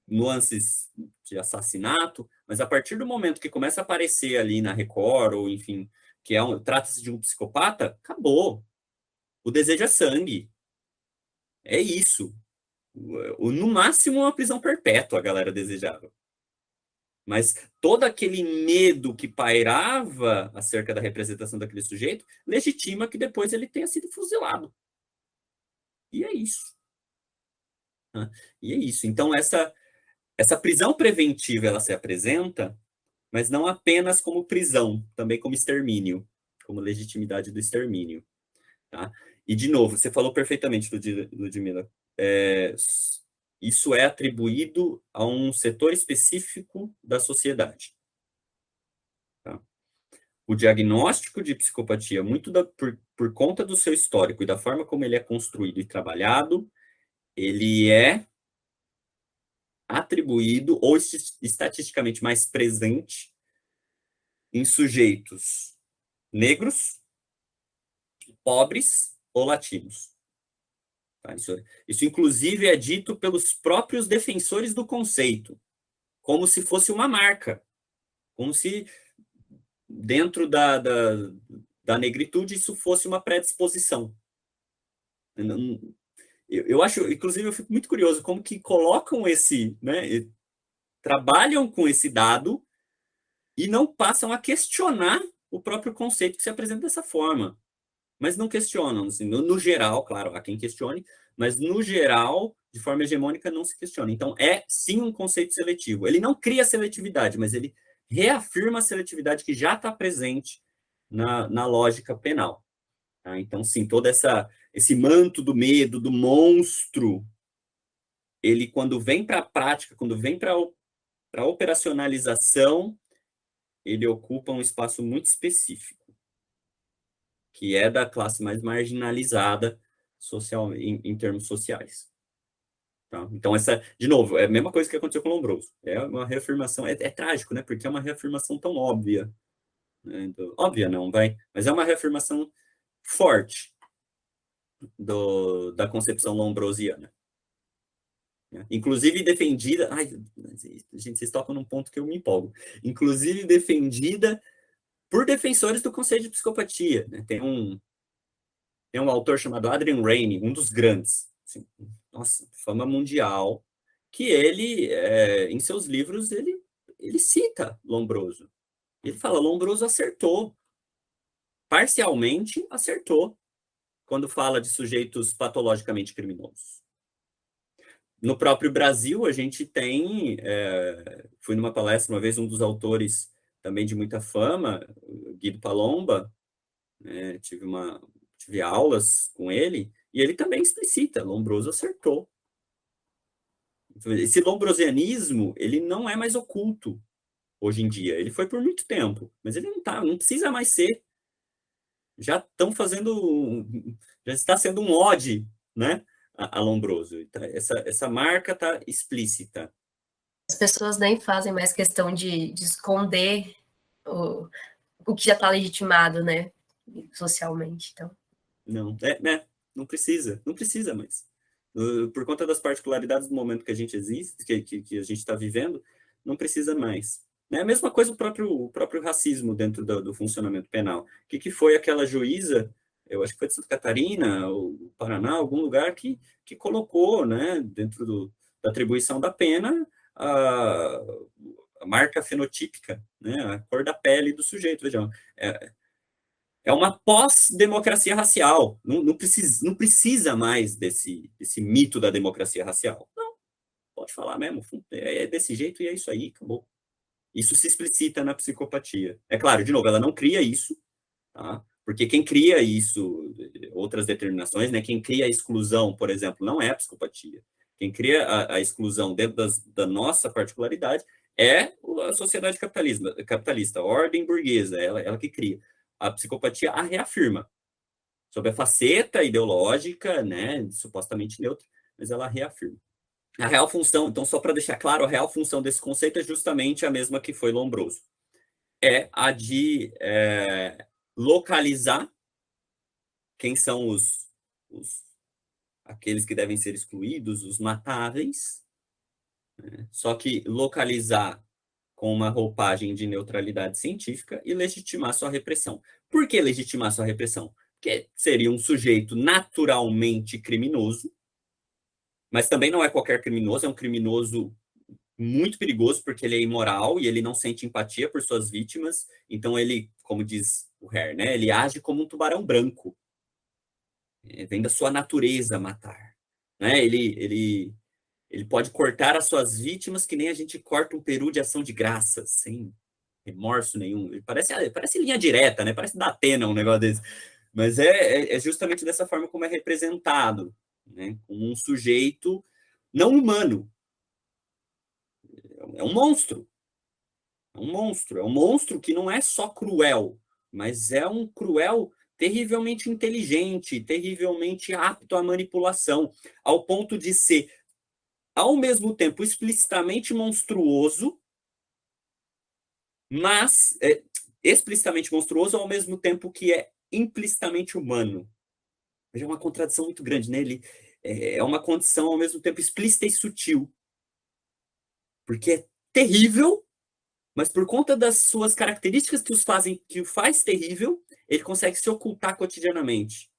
S2: nuances de assassinato, mas a partir do momento que começa a aparecer ali na Record, ou enfim, que trata-se de um psicopata, acabou. O desejo é sangue. É isso. No máximo, uma prisão perpétua a galera desejava. Mas todo aquele medo que pairava acerca da representação daquele sujeito legitima que depois ele tenha sido fuzilado. E é isso. E é isso. Então, essa prisão preventiva, ela se apresenta, mas não apenas como prisão, também como extermínio, como legitimidade do extermínio. Tá? E, de novo, você falou perfeitamente, Ludmila, isso é atribuído a um setor específico da sociedade. Tá? O diagnóstico de psicopatia, muito por conta do seu histórico e da forma como ele é construído e trabalhado, ele é atribuído ou estatisticamente mais presente em sujeitos negros, pobres ou latinos. Tá? Isso, inclusive, é dito pelos próprios defensores do conceito, como se fosse uma marca, como se dentro da negritude isso fosse uma predisposição. Eu acho, inclusive, eu fico muito curioso como que colocam né, trabalham com esse dado e não passam a questionar o próprio conceito que se apresenta dessa forma. Mas não questionam, assim, no geral, claro, há quem questione, mas no geral, de forma hegemônica, não se questiona. Então, é sim um conceito seletivo. Ele não cria seletividade, mas ele reafirma a seletividade que já está presente na lógica penal. Tá? Então, sim, todo esse manto do medo, do monstro, ele, quando vem para a prática, quando vem para a operacionalização, ele ocupa um espaço muito específico, que é da classe mais marginalizada social, em termos sociais. Tá? Então, de novo, é a mesma coisa que aconteceu com o Lombroso. É uma reafirmação, é trágico, né? Porque é uma reafirmação tão óbvia. Né? Então, óbvia não, mas é uma reafirmação forte da concepção lombrosiana. Inclusive defendida... Ai, gente, vocês tocam num ponto que eu me empolgo. Inclusive defendida por defensores do conceito de psicopatia. Né? Tem um autor chamado Adrian Rainey, um dos grandes, assim, nossa, fama mundial, que ele, em seus livros, ele cita Lombroso. Ele fala, Lombroso acertou. Parcialmente acertou quando fala de sujeitos patologicamente criminosos. No próprio Brasil, a gente tem... fui numa palestra uma vez, um dos autores também de muita fama, Guido Palomba, tive aulas com ele, e ele também explicita, Lombroso acertou. Esse lombrosianismo, ele não é mais oculto hoje em dia. Ele foi por muito tempo, mas ele não precisa mais ser. Já estão fazendo, já está sendo um ode, né, a Lombroso. Essa marca está explícita.
S3: As pessoas nem fazem mais questão de esconder o que já está legitimado, né, socialmente. Então.
S2: Não precisa mais. Por conta das particularidades do momento que a gente existe, que a gente está vivendo, não precisa mais. É a mesma coisa o próprio racismo dentro do funcionamento penal. O que foi aquela juíza, eu acho que foi de Santa Catarina, ou Paraná, algum lugar que colocou, né, dentro da atribuição da pena, a marca fenotípica, né, a cor da pele do sujeito. Vejam, é uma pós-democracia racial. Não precisa mais desse mito da democracia racial. Não, pode falar mesmo. É desse jeito e é isso aí, acabou. Isso se explicita na psicopatia. É claro, de novo, ela não cria isso, tá? Porque quem cria isso, outras determinações, né? Quem cria a exclusão, por exemplo, não é a psicopatia. Quem cria a exclusão dentro da nossa particularidade é a sociedade capitalista, a ordem burguesa, ela que cria. A psicopatia a reafirma, sob a faceta ideológica, né, supostamente neutra, mas ela reafirma. A real função, então, só para deixar claro, a real função desse conceito é justamente a mesma que foi Lombroso. É a de localizar quem são aqueles que devem ser excluídos, os matáveis, né? Só que localizar com uma roupagem de neutralidade científica e legitimar sua repressão. Por que legitimar sua repressão? Porque seria um sujeito naturalmente criminoso, mas também não é qualquer criminoso, é um criminoso muito perigoso, porque ele é imoral e ele não sente empatia por suas vítimas, então ele, como diz o Hare, né, ele age como um tubarão branco. Vem da sua natureza matar. Né? Ele pode cortar as suas vítimas que nem a gente corta um peru de ação de graças, sem remorso nenhum. Parece linha direta, né? Parece da Atena um negócio desse. Mas é justamente dessa forma como é representado, né? Como um sujeito não humano. É um monstro. É um monstro. É um monstro que não é só cruel, mas é um cruel terrivelmente inteligente, terrivelmente apto à manipulação, ao ponto de ser, ao mesmo tempo, explicitamente monstruoso, mas explicitamente monstruoso ao mesmo tempo que é implicitamente humano. É uma contradição muito grande, né? Ele é uma condição ao mesmo tempo explícita e sutil. Porque é terrível, mas por conta das suas características que o faz terrível, ele consegue se ocultar cotidianamente.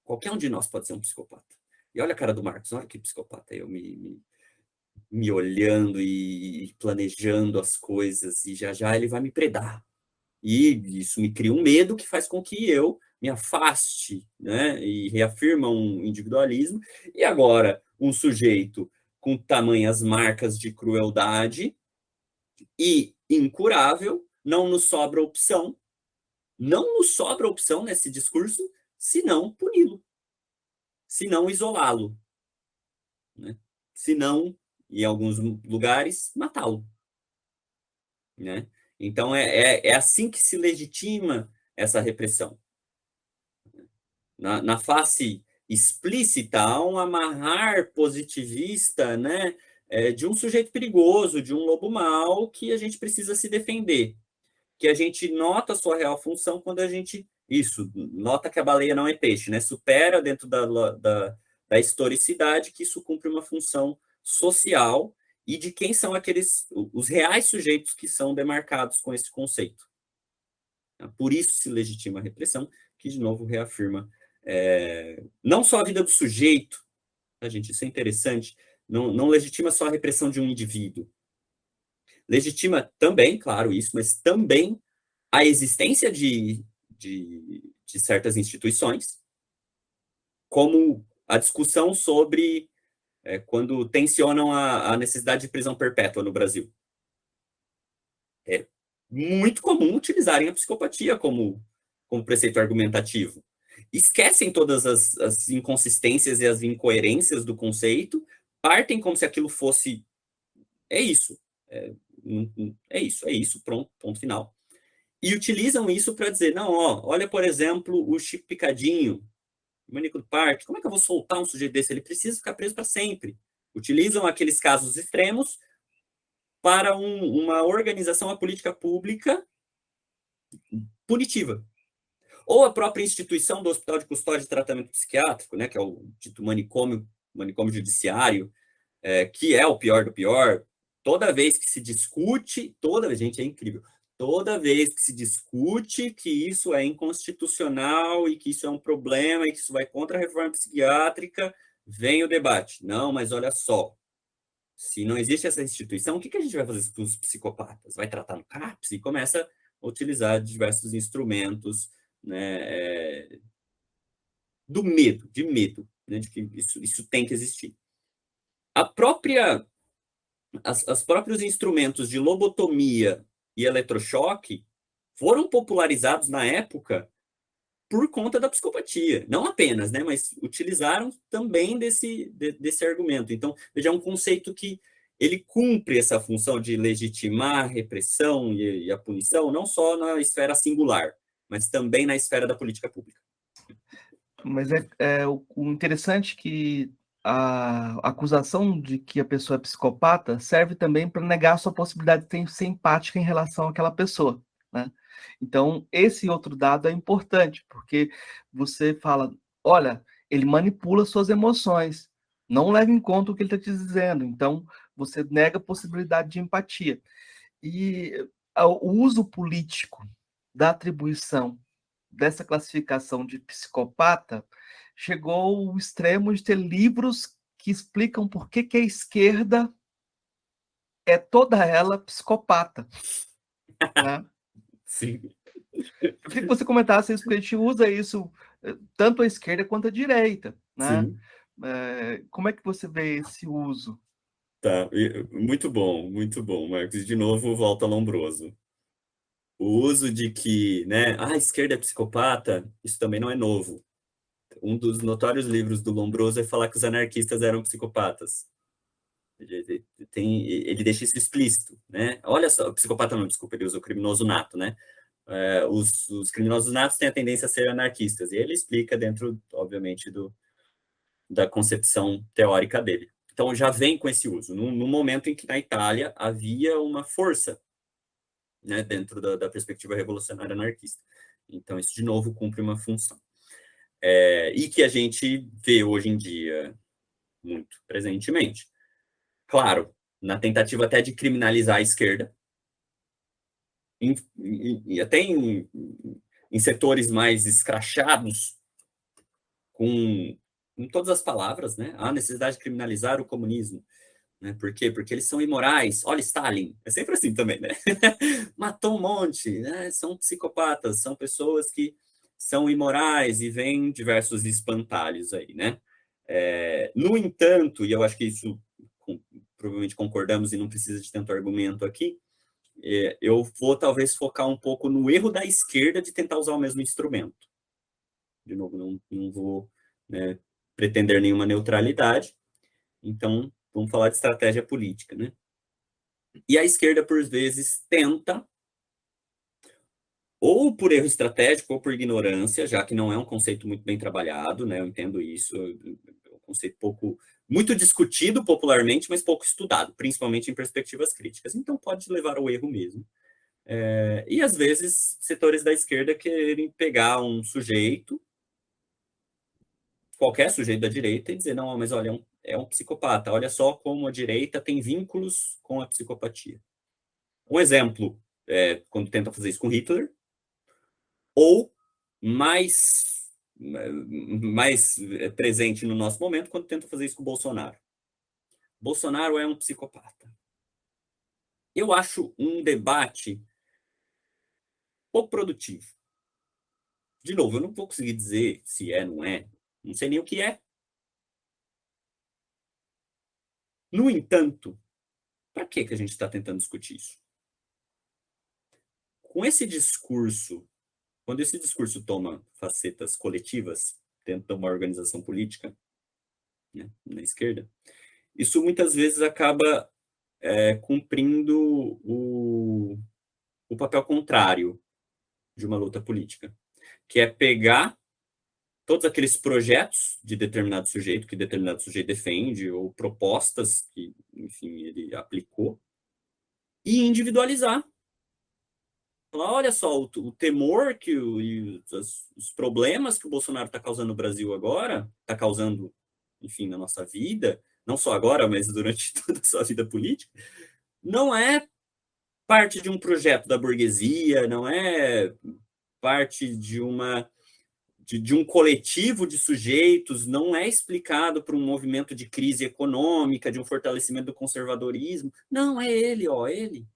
S2: Qualquer um de nós pode ser um psicopata. E olha a cara do Marcos, olha que psicopata. Eu me olhando e planejando as coisas, e já ele vai me predar. E isso me cria um medo que faz com que eu me afaste, né? E reafirma um individualismo. E agora, um sujeito com tamanhas marcas de crueldade e incurável, não nos sobra opção nesse discurso, senão puni-lo, senão isolá-lo, né? Senão, em alguns lugares, matá-lo, né? Então, é assim que se legitima essa repressão. Na face explícita, há um amarrar positivista, né, de um sujeito perigoso, de um lobo mau, que a gente precisa se defender. Que a gente nota a sua real função quando a gente... nota que a baleia não é peixe, né? Supera dentro da historicidade que isso cumpre uma função social e de quem são os reais sujeitos que são demarcados com esse conceito. Por isso se legitima a repressão, que de novo reafirma não só a vida do sujeito, tá, gente? Isso é interessante, não legitima só a repressão de um indivíduo, legitima também, claro, isso, mas também a existência de certas instituições, como a discussão sobre quando tensionam a necessidade de prisão perpétua no Brasil. É muito comum utilizarem a psicopatia como preceito argumentativo. Esquecem todas as inconsistências e as incoerências do conceito, partem como se aquilo fosse é isso, é isso, pronto, ponto final. E utilizam isso para dizer, não, olha, por exemplo, o Chico Picadinho, o Maníaco do Parque, como é que eu vou soltar um sujeito desse? Ele precisa ficar preso para sempre. Utilizam aqueles casos extremos para uma organização, a política pública punitiva. Ou a própria instituição do Hospital de Custódia e Tratamento Psiquiátrico, né, que é o dito manicômio judiciário, que é o pior do pior. Toda vez que se discute, gente, é incrível, toda vez que se discute que isso é inconstitucional e que isso é um problema e que isso vai contra a reforma psiquiátrica, vem o debate. Não, mas olha só, se não existe essa instituição, o que a gente vai fazer com os psicopatas? Vai tratar no CAPS? E começa a utilizar diversos instrumentos, né, do medo, né, de que isso tem que existir. Os próprios instrumentos de lobotomia e eletrochoque foram popularizados na época por conta da psicopatia. Não apenas, né, mas utilizaram também desse argumento. Então, veja, é um conceito que ele cumpre essa função de legitimar a repressão e a punição, não só na esfera singular, mas também na esfera da política pública.
S1: Mas o interessante é que a acusação de que a pessoa é psicopata serve também para negar a sua possibilidade de ser empática em relação àquela pessoa, né? Então, esse outro dado é importante, porque você fala, olha, ele manipula suas emoções, não leva em conta o que ele está te dizendo, então você nega a possibilidade de empatia. E o uso político da atribuição dessa classificação de psicopata chegou ao extremo de ter livros que explicam por que a esquerda é toda ela psicopata. Né?
S2: Sim.
S1: Eu queria que você comentasse isso, porque a gente usa isso tanto à esquerda quanto à direita. Né?
S2: Sim.
S1: Como é que você vê esse uso?
S2: Tá, muito bom, Marcos. De novo, volta Lombroso. O uso de que, né, a esquerda é psicopata, isso também não é novo. Um dos notórios livros do Lombroso é falar que os anarquistas eram psicopatas. Ele deixa isso explícito, né? Olha só, psicopata não, desculpa, ele usa o criminoso nato, né? Os criminosos natos têm a tendência a ser anarquistas, e ele explica dentro, obviamente, da concepção teórica dele. Então, já vem com esse uso, no momento em que na Itália havia uma força, né, dentro da perspectiva revolucionária anarquista. Então, isso, de novo, cumpre uma função. E que a gente vê hoje em dia muito presentemente. Claro, na tentativa até de criminalizar a esquerda, e até em setores mais escrachados, com todas as palavras, né? A necessidade de criminalizar o comunismo. Né? Por quê? Porque eles são imorais. Olha Stalin, é sempre assim também, né? Matou um monte, né? São psicopatas, são pessoas que são imorais e vêm diversos espantalhos aí, né? No entanto, e eu acho que isso provavelmente concordamos e não precisa de tanto argumento aqui, eu vou talvez focar um pouco no erro da esquerda de tentar usar o mesmo instrumento. De novo, não vou, né, pretender nenhuma neutralidade, então vamos falar de estratégia política, né? E a esquerda, por vezes, tenta, ou por erro estratégico, ou por ignorância, já que não é um conceito muito bem trabalhado, né? Eu entendo isso, é um conceito muito discutido popularmente, mas pouco estudado, principalmente em perspectivas críticas. Então, pode levar ao erro mesmo. E, às vezes, setores da esquerda querem pegar um sujeito, qualquer sujeito da direita, e dizer, não, mas olha, é um psicopata. Olha só como a direita tem vínculos com a psicopatia. Um exemplo, quando tenta fazer isso com Hitler, ou mais presente no nosso momento, quando tenta fazer isso com Bolsonaro. Bolsonaro é um psicopata. eu acho um debate pouco produtivo. De novo, eu não vou conseguir dizer se é, não é, não sei nem o que é. No entanto, para que a gente está tentando discutir isso? Com esse discurso, quando esse discurso toma facetas coletivas dentro de uma organização política, né, na esquerda, isso muitas vezes acaba cumprindo o papel contrário de uma luta política, que é pegar todos aqueles projetos de determinado sujeito, que determinado sujeito defende, ou propostas que, enfim, ele aplicou, e individualizar. Falar, olha só, o temor e os problemas que o Bolsonaro está causando no Brasil agora, está causando, enfim, na nossa vida, não só agora, mas durante toda a sua vida política, não é parte de um projeto da burguesia, não é parte de um coletivo de sujeitos, não é explicado por um movimento de crise econômica, de um fortalecimento do conservadorismo. Não, é ele, ó, ele.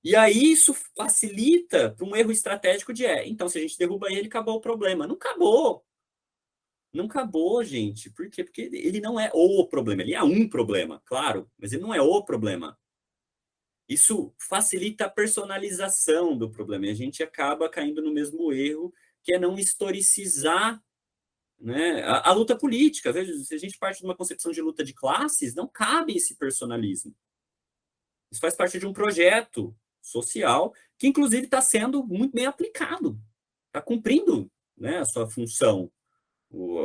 S2: E aí isso facilita para um erro estratégico então, se a gente derruba ele, acabou o problema. Não acabou. Não acabou, gente. Por quê? Porque ele não é o problema. Ele é um problema, claro, mas ele não é o problema. Isso facilita a personalização do problema. E a gente acaba caindo no mesmo erro, que é não historicizar, né, a luta política. Veja, se a gente parte de uma concepção de luta de classes, não cabe esse personalismo. Isso faz parte de um projeto social que, inclusive, está sendo muito bem aplicado. Está cumprindo, né, a sua função.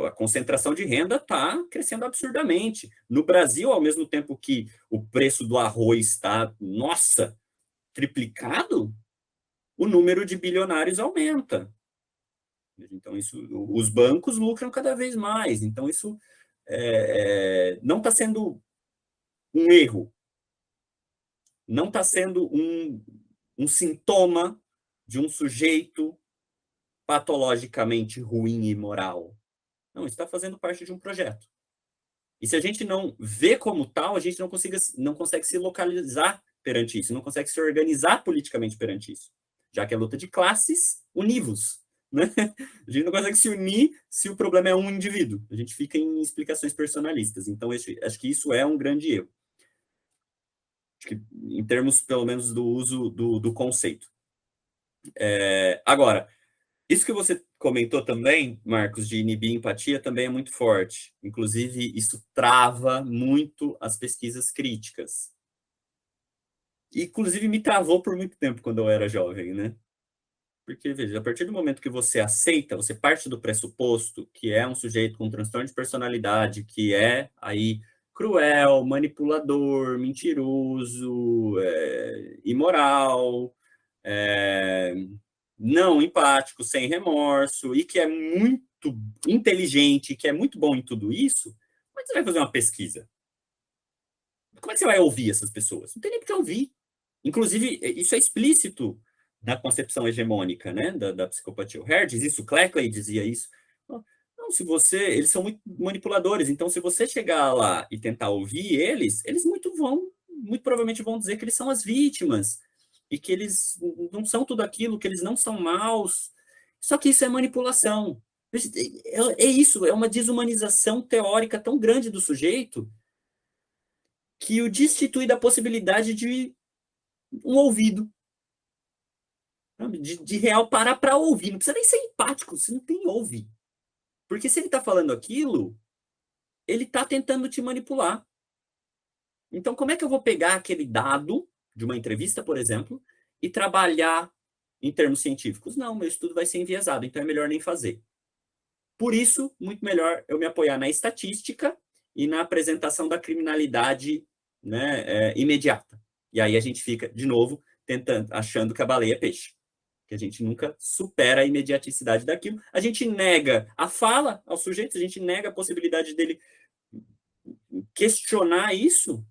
S2: A concentração de renda está crescendo absurdamente. No Brasil, ao mesmo tempo que o preço do arroz está, nossa, triplicado, o número de bilionários aumenta. Então, isso, os bancos lucram cada vez mais. Então, isso não está sendo um erro, não está sendo um sintoma de um sujeito patologicamente ruim e imoral. Não, está fazendo parte de um projeto. E se a gente não vê como tal, a gente não consegue se localizar perante isso, não consegue se organizar politicamente perante isso. Já que é luta de classes, univos. Né? A gente não consegue se unir se o problema é um indivíduo. A gente fica em explicações personalistas. Então, acho que isso é um grande erro. Acho que, em termos, pelo menos, do uso do conceito. Agora, isso que você comentou também, Marcos, de inibir empatia, também é muito forte. Inclusive, isso trava muito as pesquisas críticas. Inclusive, me travou por muito tempo quando eu era jovem, né? Porque, veja, a partir do momento que você aceita, você parte do pressuposto que é um sujeito com transtorno de personalidade, que é aí cruel, manipulador, mentiroso, imoral, não empático, sem remorso, e que é muito inteligente, que é muito bom em tudo isso, como é que você vai fazer uma pesquisa? Como é que você vai ouvir essas pessoas? Não tem nem por que ouvir. Inclusive, isso é explícito na concepção hegemônica, né, da psicopatia. O Hare diz isso, o Cleckley dizia isso. Não, eles são muito manipuladores, então se você chegar lá e tentar ouvir eles muito provavelmente vão dizer que eles são as vítimas, e que eles não são tudo aquilo, que eles não são maus. Só que isso é manipulação. É isso, é uma desumanização teórica tão grande do sujeito que o destitui da possibilidade de um ouvido. De real parar para ouvir. Não precisa nem ser empático, você não tem ouvir. Porque se ele está falando aquilo, ele está tentando te manipular. Então, como é que eu vou pegar aquele dado de uma entrevista, por exemplo, e trabalhar em termos científicos? Não, meu estudo vai ser enviesado, então é melhor nem fazer. Por isso, muito melhor eu me apoiar na estatística e na apresentação da criminalidade, né, imediata. E aí a gente fica, de novo, achando que a baleia é peixe. Que a gente nunca supera a imediaticidade daquilo. A gente nega a fala ao sujeito, a gente nega a possibilidade dele questionar isso.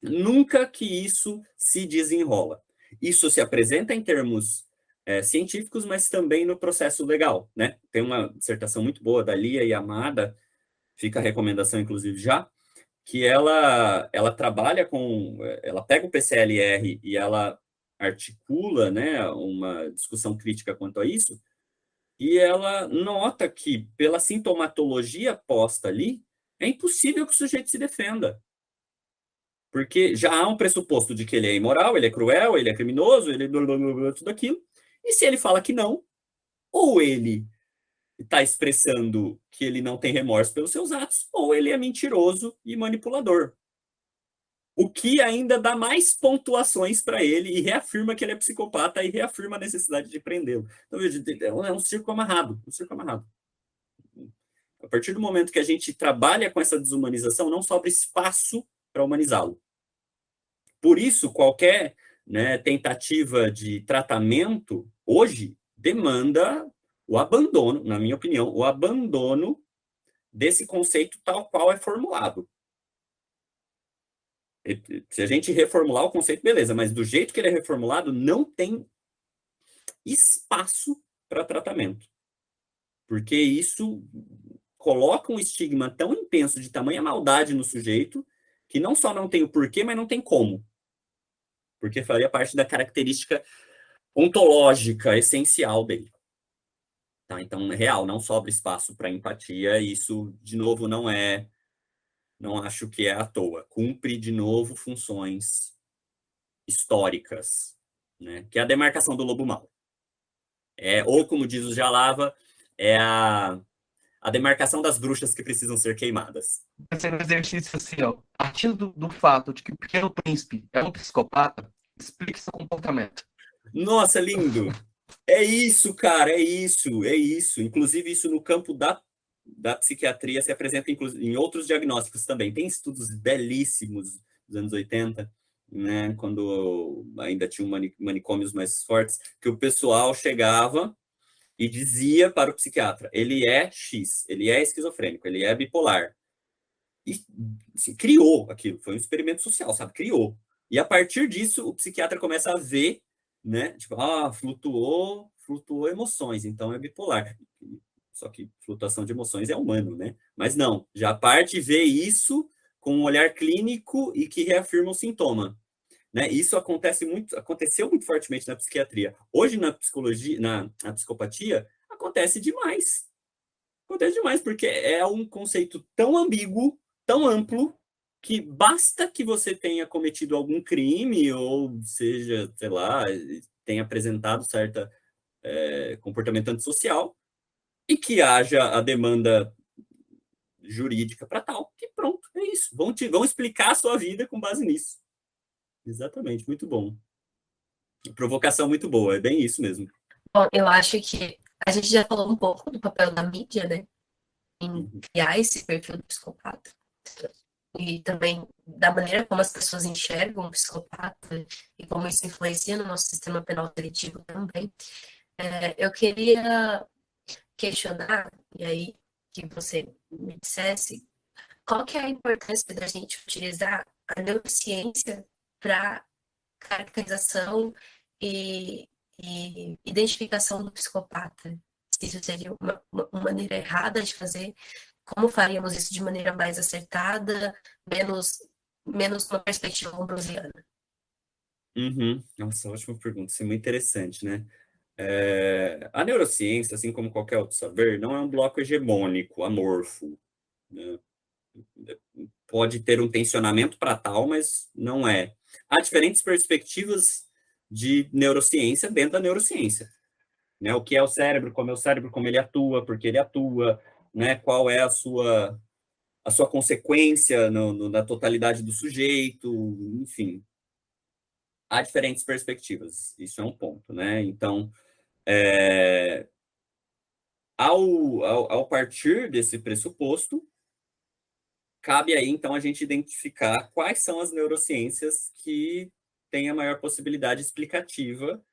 S2: Nunca que isso se desenrola. Isso se apresenta em termos científicos, mas também no processo legal, né? Tem uma dissertação muito boa da Lia Yamada, fica a recomendação, inclusive, já, que ela trabalha ela pega o PCLR e ela articula, né, uma discussão crítica quanto a isso, e ela nota que, pela sintomatologia posta ali, é impossível que o sujeito se defenda. Porque já há um pressuposto de que ele é imoral, ele é cruel, ele é criminoso, ele é tudo aquilo. E se ele fala que não, ou ele está expressando que ele não tem remorso pelos seus atos, ou ele é mentiroso e manipulador. O que ainda dá mais pontuações para ele e reafirma que ele é psicopata e reafirma a necessidade de prendê-lo. Então, é um circo amarrado, um circo amarrado. A partir do momento que a gente trabalha com essa desumanização, não sobra espaço para humanizá-lo. Por isso, qualquer, né, tentativa de tratamento, hoje, demanda o abandono, na minha opinião, o abandono desse conceito tal qual é formulado. Se a gente reformular o conceito, beleza, mas do jeito que ele é reformulado, não tem espaço para tratamento. Porque isso coloca um estigma tão intenso de tamanha maldade no sujeito, que não só não tem o porquê, mas não tem como. Porque faria parte da característica ontológica essencial dele. Tá? Então, real, não sobra espaço para empatia, e isso, de novo, não acho que é à toa. Cumpre, de novo, funções históricas, né? Que é a demarcação do lobo mau. Ou, como diz o Jalava, é a demarcação das bruxas que precisam ser queimadas.
S1: Vai ser um exercício assim, ó. Partindo do fato de que o Pequeno Príncipe é um psicopata, explique seu comportamento.
S2: Nossa, lindo! É isso, cara, é isso. Inclusive, isso no campo da psiquiatria se apresenta em outros diagnósticos também. Tem estudos belíssimos dos anos 80, né, quando ainda tinham manicômios mais fortes, que o pessoal chegava e dizia para o psiquiatra, ele é X, ele é esquizofrênico, ele é bipolar. E assim, criou aquilo, foi um experimento social, sabe? Criou. E a partir disso, o psiquiatra começa a ver, né? Tipo, flutuou emoções, então é bipolar. Só que flutuação de emoções é humano, né? Mas não, já parte e vê isso com um olhar clínico e que reafirma o sintoma. Né? Isso aconteceu muito fortemente na psiquiatria. Hoje, na psicologia, na psicopatia, acontece demais. Acontece demais, porque é um conceito tão ambíguo, tão amplo, que basta que você tenha cometido algum crime, ou seja, sei lá, tenha apresentado certa comportamento antissocial, e que haja a demanda jurídica para tal, que pronto, é isso. Vão explicar a sua vida com base nisso. Exatamente, muito bom. Provocação muito boa, é bem isso mesmo.
S3: Bom, eu acho que a gente já falou um pouco do papel da mídia, né, em criar esse perfil do psicopata. E também da maneira como as pessoas enxergam o psicopata e como isso influencia no nosso sistema penal seletivo também. Eu queria questionar, e aí que você me dissesse, qual que é a importância da gente utilizar a neurociência para caracterização e identificação do psicopata? Se isso seria uma maneira errada de fazer, como faríamos isso de maneira mais acertada, menos uma perspectiva lombrosiana?
S2: Nossa, ótima pergunta, isso é muito interessante, né? A neurociência, assim como qualquer outro saber, não é um bloco hegemônico, amorfo, né? Pode ter um tensionamento para tal, mas não é. Há diferentes perspectivas de neurociência dentro da neurociência. Né? O que é o cérebro, como ele atua, por que ele atua, né? Qual é a sua consequência na totalidade do sujeito, enfim. Há diferentes perspectivas, isso é um ponto, né? Então, ao partir desse pressuposto, cabe aí, então, a gente identificar quais são as neurociências que têm a maior possibilidade explicativa,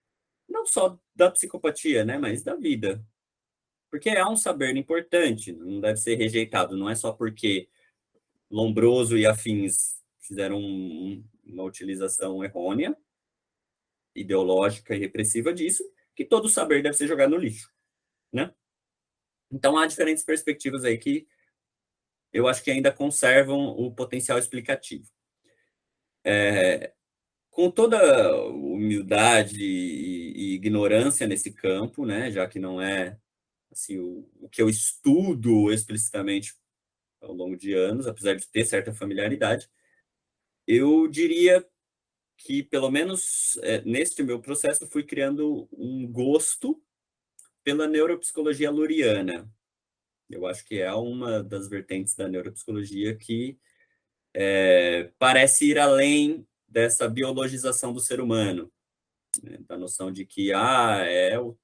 S2: não só da psicopatia, né, mas da vida. Porque é um saber importante, não deve ser rejeitado, não é só porque Lombroso e afins fizeram uma utilização errônea, ideológica e repressiva disso, que todo saber deve ser jogado no lixo, né? Então, há diferentes perspectivas aí que eu acho que ainda conservam o potencial explicativo. Com toda humildade e ignorância nesse campo, né, já que não é assim, o que eu estudo explicitamente ao longo de anos, apesar de ter certa familiaridade, eu diria que, pelo menos neste meu processo, fui criando um gosto pela neuropsicologia luriana. Eu acho que é uma das vertentes da neuropsicologia que parece ir além dessa biologização do ser humano, né? Da noção de que é o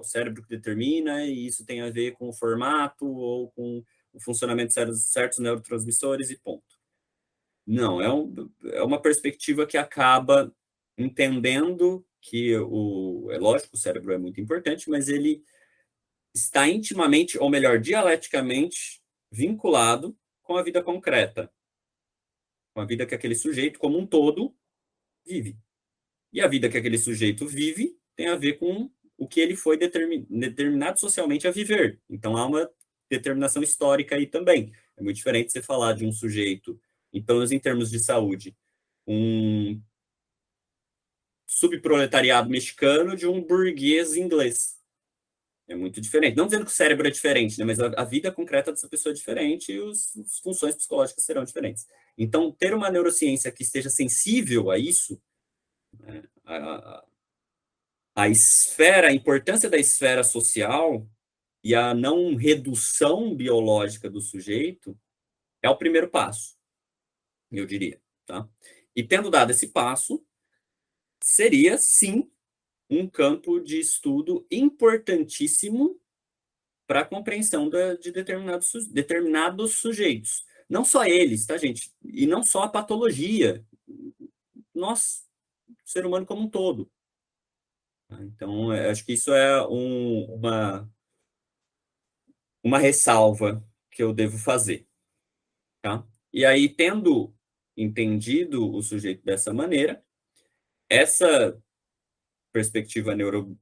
S2: cérebro que determina, e isso tem a ver com o formato ou com o funcionamento de certos neurotransmissores e ponto. Não, é uma perspectiva que acaba entendendo que é lógico, o cérebro é muito importante, mas ele está intimamente, ou melhor, dialeticamente, vinculado com a vida concreta, com a vida que aquele sujeito, como um todo, vive. E a vida que aquele sujeito vive tem a ver com o que ele foi determinado socialmente a viver. Então, há uma determinação histórica aí também. É muito diferente você falar de um sujeito, pelo menos em termos de saúde, um subproletariado mexicano de um burguês inglês. É muito diferente. Não dizendo que o cérebro é diferente, né, mas a vida concreta dessa pessoa é diferente e as funções psicológicas serão diferentes. Então, ter uma neurociência que esteja sensível a isso, né, a esfera, a importância da esfera social e a não redução biológica do sujeito é o primeiro passo, eu diria. Tá? E tendo dado esse passo, seria, sim, um campo de estudo importantíssimo para a compreensão de determinados sujeitos. Não só eles, tá, gente? E não só a patologia. Nós, o ser humano como um todo. Então, acho que isso é uma ressalva que eu devo fazer. Tá? E aí, tendo entendido o sujeito dessa maneira, essa perspectiva neuro,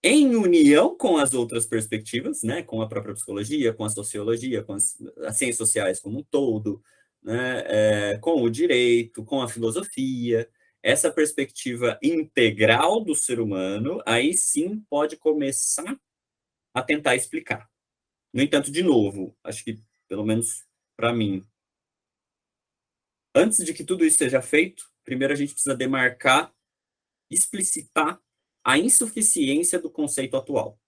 S2: em união com as outras perspectivas, né, com a própria psicologia, com a sociologia, com as ciências sociais como um todo, né, com o direito, com a filosofia, essa perspectiva integral do ser humano, aí sim pode começar a tentar explicar. No entanto, de novo, acho que, pelo menos para mim, antes de que tudo isso seja feito, primeiro a gente precisa demarcar, explicitar a insuficiência do conceito atual.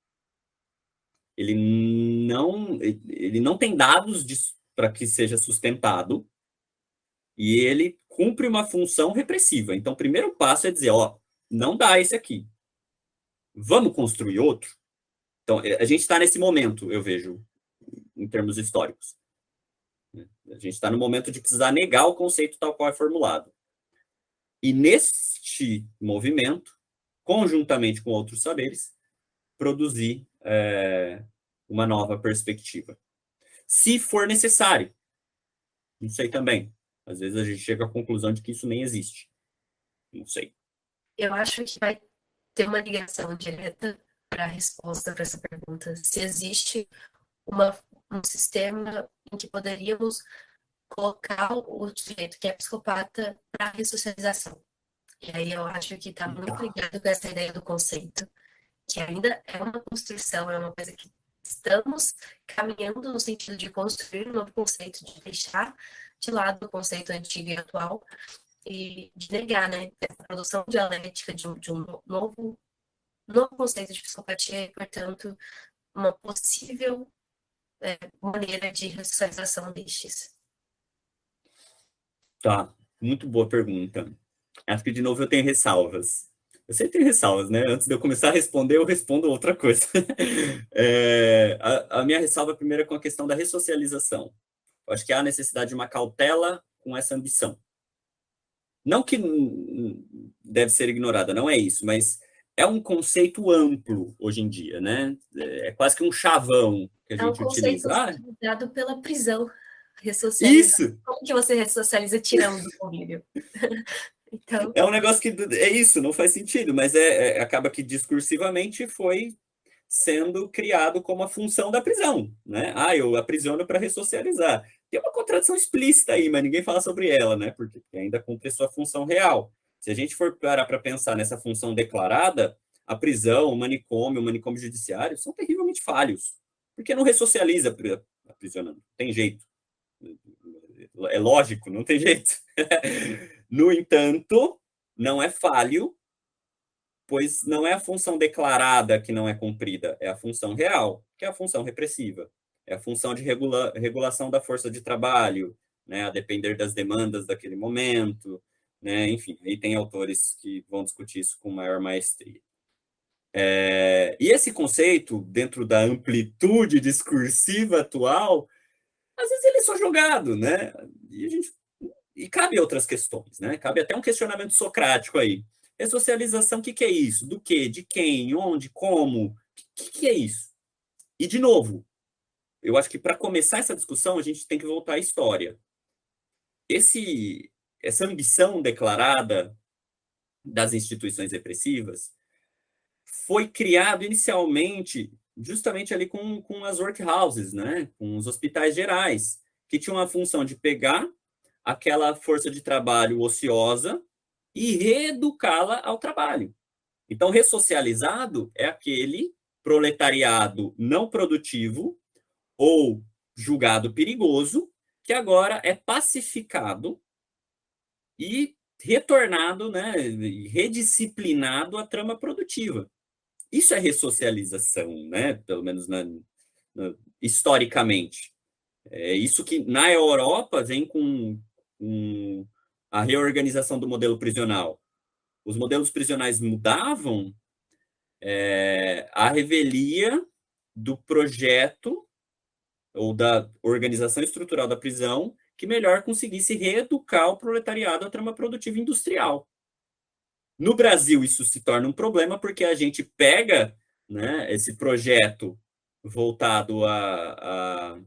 S2: Ele não tem dados para que seja sustentado e ele cumpre uma função repressiva. Então, o primeiro passo é dizer, não dá esse aqui. Vamos construir outro? Então, a gente está nesse momento, eu vejo, em termos históricos. A gente está no momento de precisar negar o conceito tal qual é formulado. E neste movimento, conjuntamente com outros saberes, produzir uma nova perspectiva. Se for necessário. Não sei também. Às vezes a gente chega à conclusão de que isso nem existe. Não sei.
S3: Eu acho que vai ter uma ligação direta para a resposta para essa pergunta. Se existe um sistema em que poderíamos colocar o sujeito que é psicopata para a ressocialização. E aí eu acho que está muito ligado com essa ideia do conceito, que ainda é uma construção, é uma coisa que estamos caminhando no sentido de construir um novo conceito, de deixar de lado o conceito antigo e atual e de negar, né, essa produção dialética de um novo conceito de psicopatia e, portanto, uma possível maneira de ressocialização destes.
S2: Tá, muito boa pergunta. Acho que, de novo, eu tenho ressalvas. Eu sempre tenho ressalvas, né? Antes de eu começar a responder, eu respondo outra coisa. A minha ressalva primeiro é com a questão da ressocialização. Eu acho que há necessidade de uma cautela com essa ambição. Não que deve ser ignorada, não é isso, mas é um conceito amplo hoje em dia, né? É quase que um chavão que a gente utiliza.
S3: É um conceito dado pela prisão. Isso! Como que você ressocializa tirando do convívio?
S2: Então... É um negócio que é isso, não faz sentido, mas acaba que discursivamente foi sendo criado como a função da prisão, né? Eu aprisiono para ressocializar. Tem uma contradição explícita aí, mas ninguém fala sobre ela, né? Porque ainda cumpre sua função real. Se a gente for parar para pensar nessa função declarada, a prisão, o manicômio judiciário são terrivelmente falhos, porque não ressocializa aprisionando, tem jeito. É lógico, não tem jeito. No entanto, não é falho, pois não é a função declarada que não é cumprida, é a função real, que é a função repressiva. É a função de regulação da força de trabalho, né, a depender das demandas daquele momento, né, enfim, aí tem autores que vão discutir isso com maior maestria. E esse conceito, dentro da amplitude discursiva atual, às vezes ele é só jogado, né? E cabe outras questões, né? Cabe até um questionamento socrático aí. Ressocialização, o que é isso? Do quê? De quem? Onde? Como? O que é isso? E, de novo, eu acho que para começar essa discussão, a gente tem que voltar à história. Essa ambição declarada das instituições repressivas foi criado inicialmente justamente ali com as workhouses, né? Com os hospitais gerais, que tinham a função de pegar aquela força de trabalho ociosa e reeducá-la ao trabalho. Então, ressocializado é aquele proletariado não produtivo ou julgado perigoso que agora é pacificado e retornado, né, redisciplinado à trama produtiva. Isso é ressocialização, né, pelo menos historicamente. É isso que na Europa vem com a reorganização do modelo prisional. Os modelos prisionais mudavam à revelia do projeto ou da organização estrutural da prisão que melhor conseguisse reeducar o proletariado à trama produtiva industrial. No Brasil, isso se torna um problema porque a gente pega, né, esse projeto voltado à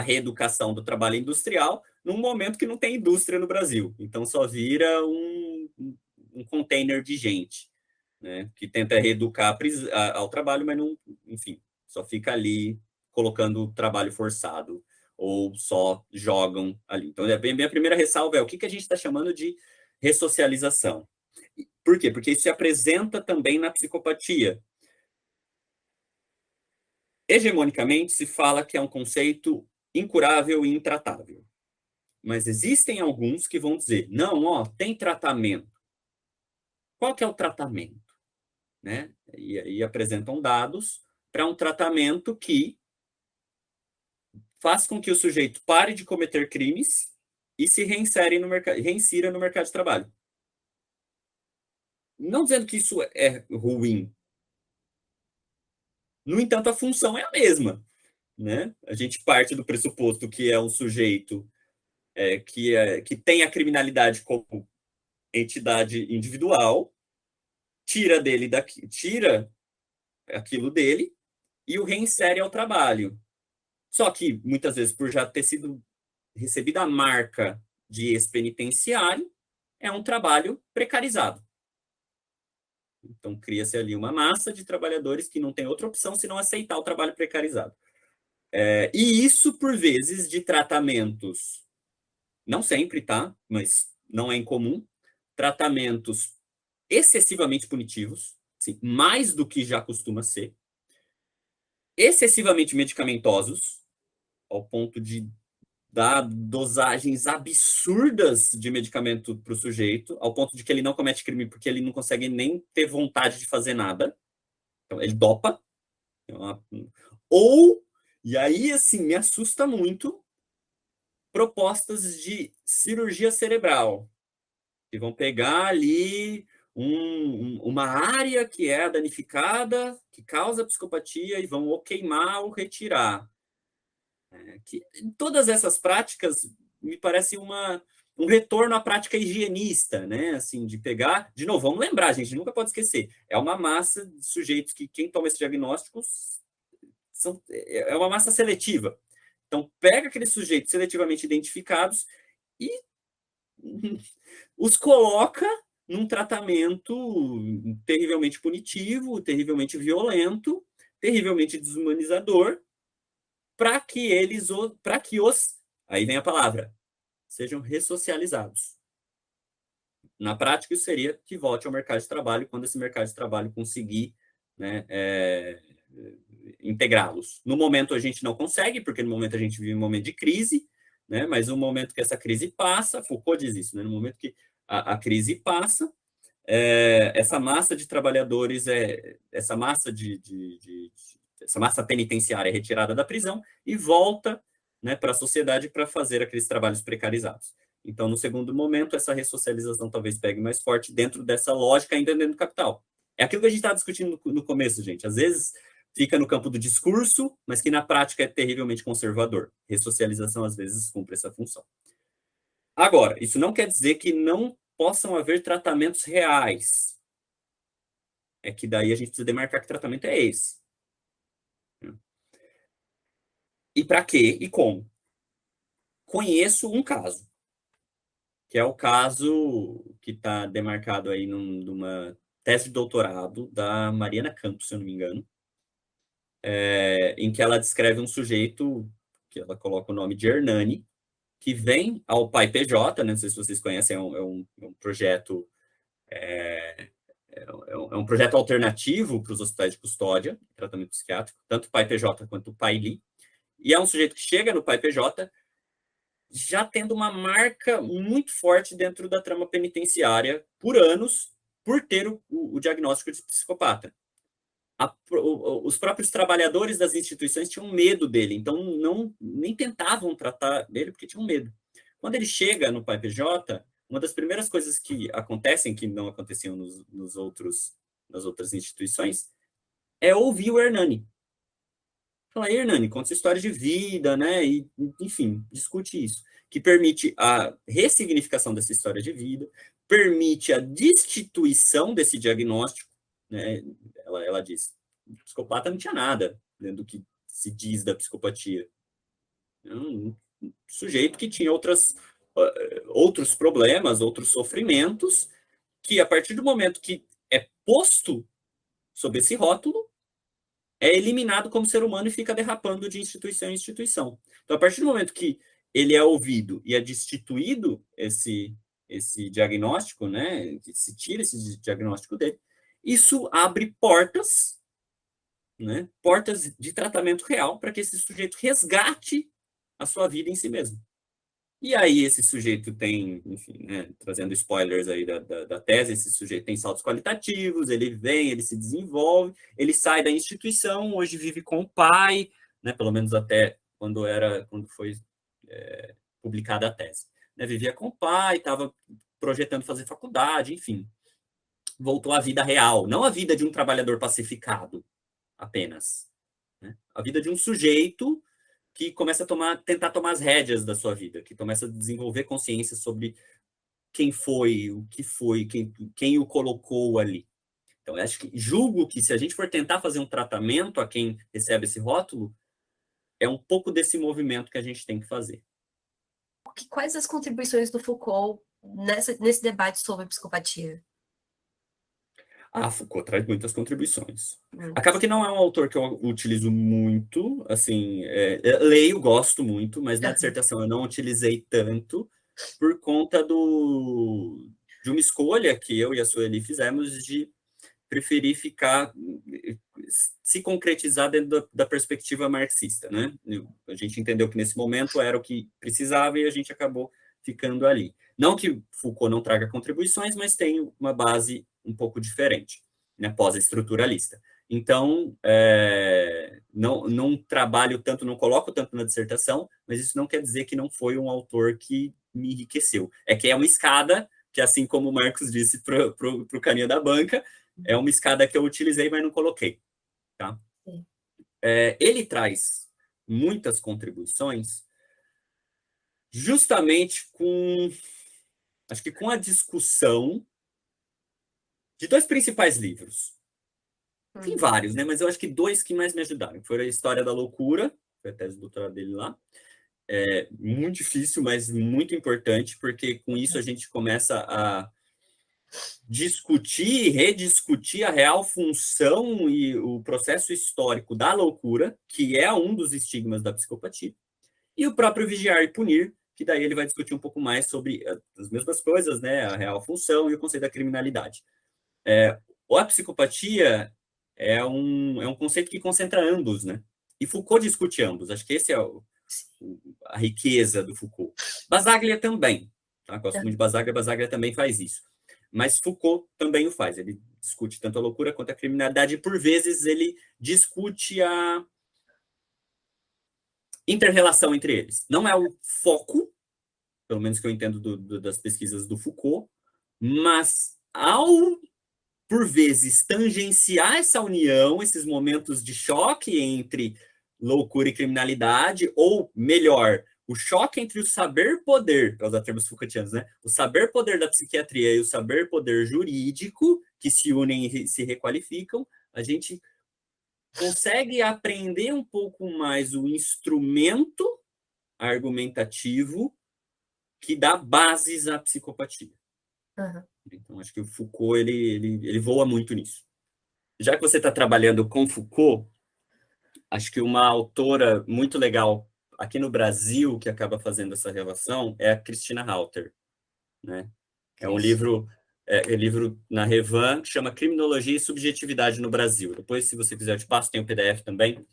S2: reeducação do trabalho industrial num momento que não tem indústria no Brasil. Então, só vira um container de gente, né, que tenta reeducar ao trabalho, mas não, enfim, só fica ali colocando trabalho forçado ou só jogam ali. Então, minha primeira ressalva é o que a gente está chamando de ressocialização. Por quê? Porque isso se apresenta também na psicopatia. Hegemonicamente, se fala que é um conceito incurável e intratável. Mas existem alguns que vão dizer, não, tem tratamento. Qual que é o tratamento? Né? E apresentam dados para um tratamento que faz com que o sujeito pare de cometer crimes e se reinsira no mercado de trabalho. Não dizendo que isso é ruim. No entanto, a função é a mesma. Né? A gente parte do pressuposto que é um sujeito que tem a criminalidade como entidade individual, tira aquilo dele e o reinsere ao trabalho. Só que, muitas vezes, por já ter sido recebida a marca de ex-penitenciário, é um trabalho precarizado. Então, cria-se ali uma massa de trabalhadores que não tem outra opção senão aceitar o trabalho precarizado. E isso, por vezes, de tratamentos, não sempre, tá? Mas não é incomum, tratamentos excessivamente punitivos, assim, mais do que já costuma ser, excessivamente medicamentosos, ao ponto de dar dosagens absurdas de medicamento para o sujeito, ao ponto de que ele não comete crime porque ele não consegue nem ter vontade de fazer nada. Então, ele dopa. E aí, assim, me assusta muito, propostas de cirurgia cerebral, que vão pegar ali uma área que é danificada, que causa psicopatia, e vão ou queimar ou retirar. Todas essas práticas me parecem um retorno à prática higienista, né? Assim, de pegar... De novo, vamos lembrar, a gente nunca pode esquecer. É uma massa de sujeitos que quem toma esses diagnósticos é uma massa seletiva. Então, pega aqueles sujeitos seletivamente identificados e os coloca num tratamento terrivelmente punitivo, terrivelmente violento, terrivelmente desumanizador para que aí vem a palavra, sejam ressocializados. Na prática, isso seria que volte ao mercado de trabalho quando esse mercado de trabalho conseguir, né, integrá-los. No momento a gente não consegue, porque no momento a gente vive um momento de crise, né, mas no momento que essa crise passa, Foucault diz isso, né, no momento que a crise passa, essa massa de trabalhadores, essa massa essa massa penitenciária é retirada da prisão e volta, né, para a sociedade para fazer aqueles trabalhos precarizados. Então, no segundo momento, essa ressocialização talvez pegue mais forte dentro dessa lógica, ainda dentro do capital. É aquilo que a gente estava discutindo no começo, gente. Às vezes fica no campo do discurso, mas que na prática é terrivelmente conservador. Ressocialização, às vezes, cumpre essa função. Agora, isso não quer dizer que não possam haver tratamentos reais. É que daí a gente precisa demarcar que tratamento é esse. E para quê e como? Conheço um caso, que é o caso que está demarcado aí numa tese de doutorado da Mariana Campos, se eu não me engano, em que ela descreve um sujeito, que ela coloca o nome de Hernani, que vem ao Pai PJ, né? Não sei se vocês conhecem, é um projeto é um projeto alternativo para os hospitais de custódia, tratamento psiquiátrico, tanto o Pai PJ quanto o Pai Li, e é um sujeito que chega no Pai PJ já tendo uma marca muito forte dentro da trama penitenciária por anos, por ter o diagnóstico de psicopata. Os próprios trabalhadores das instituições tinham medo dele, então nem tentavam tratar dele porque tinham medo. Quando ele chega no Pai PJ, uma das primeiras coisas que acontecem, que não aconteciam nas outras instituições, é ouvir o Hernani. Fala, Hernani, conta sua história de vida, né? E, enfim, discute isso. Que permite a ressignificação dessa história de vida, permite a destituição desse diagnóstico, né? Ela diz, o psicopata não tinha nada dentro do que se diz da psicopatia. É um sujeito que tinha outros problemas, outros sofrimentos, que a partir do momento que é posto sob esse rótulo, é eliminado como ser humano e fica derrapando de instituição em instituição. Então, a partir do momento que ele é ouvido e é destituído esse diagnóstico, né, que se tira esse diagnóstico dele, isso abre portas, né, portas de tratamento real para que esse sujeito resgate a sua vida em si mesmo. E aí esse sujeito tem, enfim, né, trazendo spoilers aí da tese, esse sujeito tem saltos qualitativos, ele vem, ele se desenvolve, ele sai da instituição, hoje vive com o pai, né, pelo menos até quando foi publicada a tese. Né, vivia com o pai, estava projetando fazer faculdade, enfim. Voltou à vida real, não a vida de um trabalhador pacificado apenas. Né? A vida de um sujeito que começa a tentar tomar as rédeas da sua vida, que começa a desenvolver consciência sobre quem foi, o que foi, quem o colocou ali. Então, eu acho julgo que se a gente for tentar fazer um tratamento a quem recebe esse rótulo, é um pouco desse movimento que a gente tem que fazer.
S3: Quais as contribuições do Foucault nesse debate sobre psicopatia?
S2: Foucault traz muitas contribuições. Acaba que não é um autor que eu utilizo muito, assim, leio, gosto muito, mas na dissertação eu não utilizei tanto por conta de uma escolha que eu e a Sueli fizemos de preferir se concretizar dentro da perspectiva marxista, né? A gente entendeu que nesse momento era o que precisava e a gente acabou ficando ali. Não que Foucault não traga contribuições, mas tem uma base um pouco diferente, né, pós-estruturalista. Então, não trabalho tanto, não coloco tanto na dissertação, mas isso não quer dizer que não foi um autor que me enriqueceu. É que é uma escada, que assim como o Marcos disse para o caninha da banca, é uma escada que eu utilizei, mas não coloquei. Tá? Ele traz muitas contribuições justamente acho que com a discussão de dois principais livros. Tem vários, né? Mas eu acho que dois que mais me ajudaram. Foi a História da Loucura, foi a tese do doutorado dele lá. Muito difícil, mas muito importante, porque com isso a gente começa discutir, rediscutir a real função e o processo histórico da loucura, que é um dos estigmas da psicopatia, e o próprio Vigiar e Punir, que daí ele vai discutir um pouco mais sobre as mesmas coisas, né, a real função e o conceito da criminalidade. A psicopatia é um conceito que concentra ambos, né? E Foucault discute ambos. Acho que esse é a riqueza do Foucault. Basaglia também. Tá? Gosto muito de Basaglia. Basaglia também faz isso. Mas Foucault também o faz. Ele discute tanto a loucura quanto a criminalidade. E, por vezes, ele discute a inter-relação entre eles. Não é o foco, pelo menos que eu entendo das pesquisas do Foucault, mas ao, por vezes, tangenciar essa união, esses momentos de choque entre loucura e criminalidade, ou, melhor, o choque entre o saber-poder, para usar termos Foucaultianos, né? O saber-poder da psiquiatria e o saber-poder jurídico, que se unem e se requalificam, a gente consegue aprender um pouco mais o instrumento argumentativo que dá bases à psicopatia.
S3: Uhum.
S2: Então, acho que o Foucault, ele voa muito nisso. Já que você está trabalhando com Foucault, acho que uma autora muito legal aqui no Brasil que acaba fazendo essa relação é a Christina Halter, né? É um livro, livro na Revan que chama Criminologia e Subjetividade no Brasil. Depois, se você quiser, eu te passo, tem o PDF também.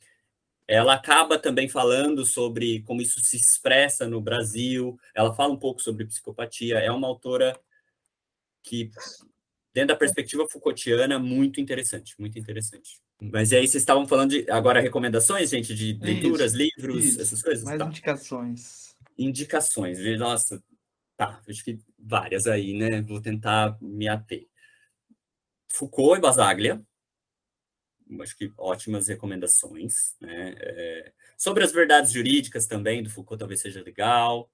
S2: Ela acaba também falando sobre como isso se expressa no Brasil. Ela fala um pouco sobre psicopatia. É uma autora que, dentro da perspectiva Foucaultiana, muito interessante, muito interessante. Mas aí vocês estavam falando de, agora, recomendações, gente, de leituras, livros, essas coisas?
S1: Mais
S2: tá.
S1: indicações.
S2: Indicações, nossa, tá, acho que várias aí, né? Vou tentar me ater. Foucault e Basaglia, acho que ótimas recomendações, né? Sobre as verdades jurídicas também, do Foucault talvez seja legal,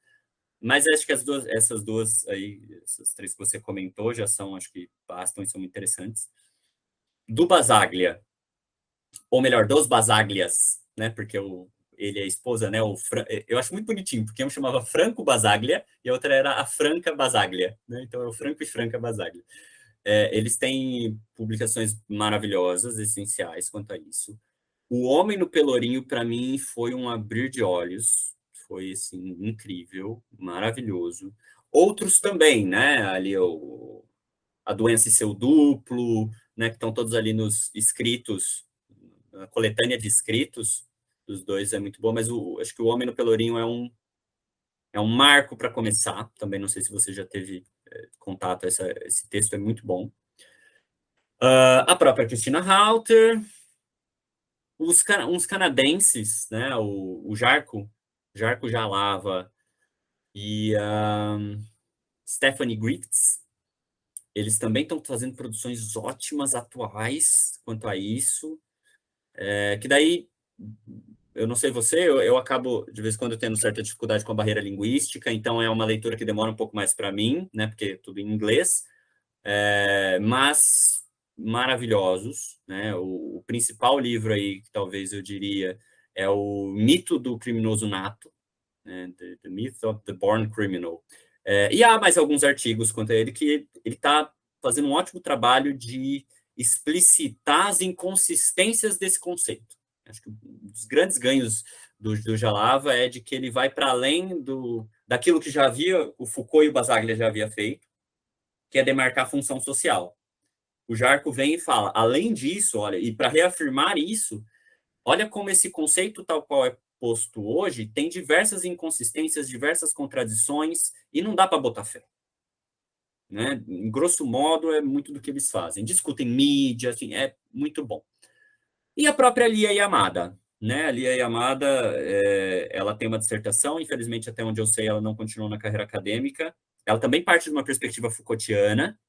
S2: mas acho que essas duas aí, essas três que você comentou já são, acho que bastam e são muito interessantes. Do Basaglia, ou melhor, dos Basaglias, né? Porque ele é a esposa, né? Eu acho muito bonitinho, porque um chamava Franco Basaglia e a outra era a Franca Basaglia, né? Então é o Franco e Franca Basaglia. Eles têm publicações maravilhosas, essenciais quanto a isso. O Homem no Pelourinho, para mim, foi um abrir de olhos. Foi, assim, incrível, maravilhoso. Outros também, né? Ali, A Doença e Seu Duplo, né? Que estão todos ali nos escritos, a coletânea de escritos dos dois é muito boa, mas acho que O Homem no Pelourinho é um marco para começar. Também não sei se você já teve contato, esse texto é muito bom. A própria Christina Halter, uns canadenses, né? O Jarko Jalava e Stephanie Griffiths, eles também estão fazendo produções ótimas, atuais, quanto a isso. Que daí, eu não sei você, eu acabo, de vez em quando, tendo certa dificuldade com a barreira linguística, então é uma leitura que demora um pouco mais para mim, né? Porque é tudo em inglês. Mas maravilhosos, né? O principal livro aí, que talvez eu diria, é o Mito do Criminoso Nato, né? The Myth of the Born Criminal. E há mais alguns artigos quanto a ele que ele está fazendo um ótimo trabalho de explicitar as inconsistências desse conceito. Acho que um dos grandes ganhos do Jalava é de que ele vai para além daquilo que já havia, o Foucault e o Basaglia já havia feito, que é demarcar a função social. O Jarko vem e fala, além disso, olha, e para reafirmar isso, olha como esse conceito tal qual é posto hoje tem diversas inconsistências, diversas contradições, e não dá para botar fé. Né? Em grosso modo, é muito do que eles fazem. Discutem mídia, assim, é muito bom. E a própria Lia Yamada, né? A Lia Yamada, ela tem uma dissertação, infelizmente, até onde eu sei, ela não continuou na carreira acadêmica. Ela também parte de uma perspectiva Foucaultiana,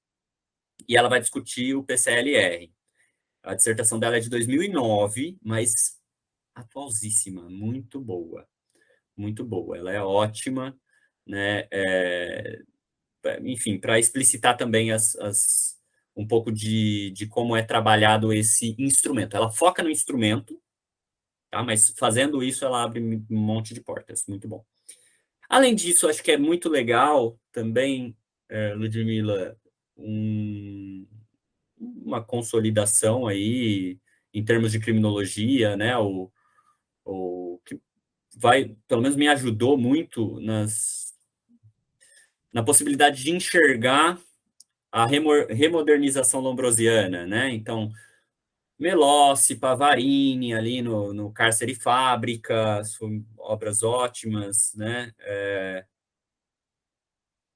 S2: e ela vai discutir o PCLR. A dissertação dela é de 2009, mas atualzíssima, muito boa. Muito boa, ela é ótima, né? Enfim, para explicitar também um pouco de como é trabalhado esse instrumento. Ela foca no instrumento, tá? Mas fazendo isso, ela abre um monte de portas, muito bom. Além disso, acho que é muito legal também, Ludmila, uma consolidação aí em termos de criminologia, né? O que vai, pelo menos me ajudou muito na possibilidade de enxergar a remodernização lombrosiana, né? Então, Melossi, Pavarini, ali no Cárcere e Fábrica, são obras ótimas, né?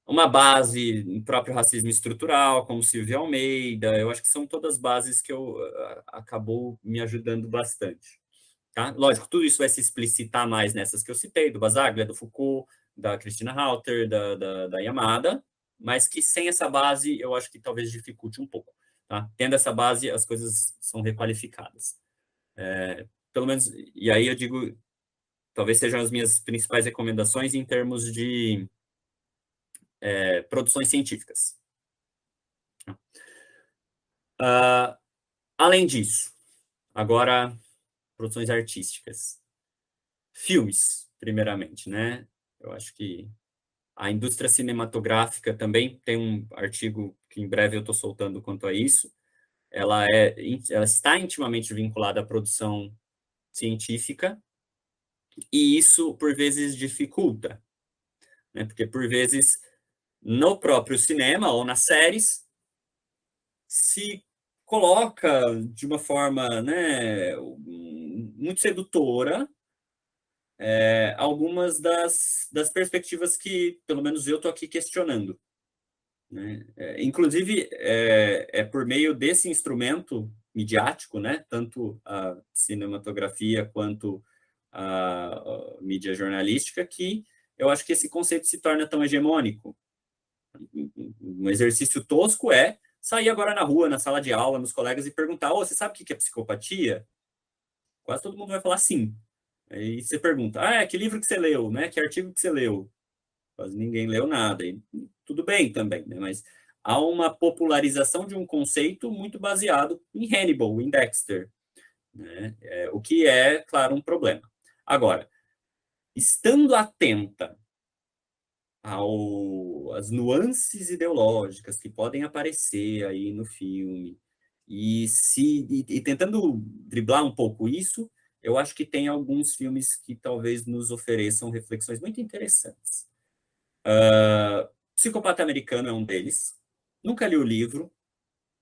S2: Uma base no próprio racismo estrutural, como Silvia Almeida, eu acho que são todas bases que acabou me ajudando bastante. Tá? Lógico, tudo isso vai se explicitar mais nessas que eu citei, do Basaglia, do Foucault, da Christina Halter, da Yamada, mas que sem essa base eu acho que talvez dificulte um pouco. Tá? Tendo essa base, as coisas são requalificadas. Pelo menos, e aí eu digo, talvez sejam as minhas principais recomendações em termos de produções científicas. Além disso, agora, produções artísticas. Filmes, primeiramente, né? Eu acho que a indústria cinematográfica também tem um artigo que em breve eu estou soltando quanto a isso. Ela está intimamente vinculada à produção científica e isso, por vezes, dificulta, né? Porque, por vezes, no próprio cinema ou nas séries, se coloca de uma forma, né, muito sedutora algumas das perspectivas que, pelo menos, eu estou aqui questionando. Né? Inclusive, por meio desse instrumento midiático, né, tanto a cinematografia quanto a mídia jornalística, que eu acho que esse conceito se torna tão hegemônico. Um exercício tosco é sair agora na rua, na sala de aula, nos colegas e perguntar: você sabe o que é psicopatia? Quase todo mundo vai falar sim. Aí você pergunta: que livro que você leu? Né? Que artigo que você leu? Quase ninguém leu nada. E tudo bem também, né? Mas há uma popularização de um conceito muito baseado em Hannibal, em Dexter, né? O que é, claro, um problema. Agora, estando atenta às nuances ideológicas que podem aparecer aí no filme, e tentando driblar um pouco isso, eu acho que tem alguns filmes que talvez nos ofereçam reflexões muito interessantes. Psicopata Americano é um deles. Nunca li o livro,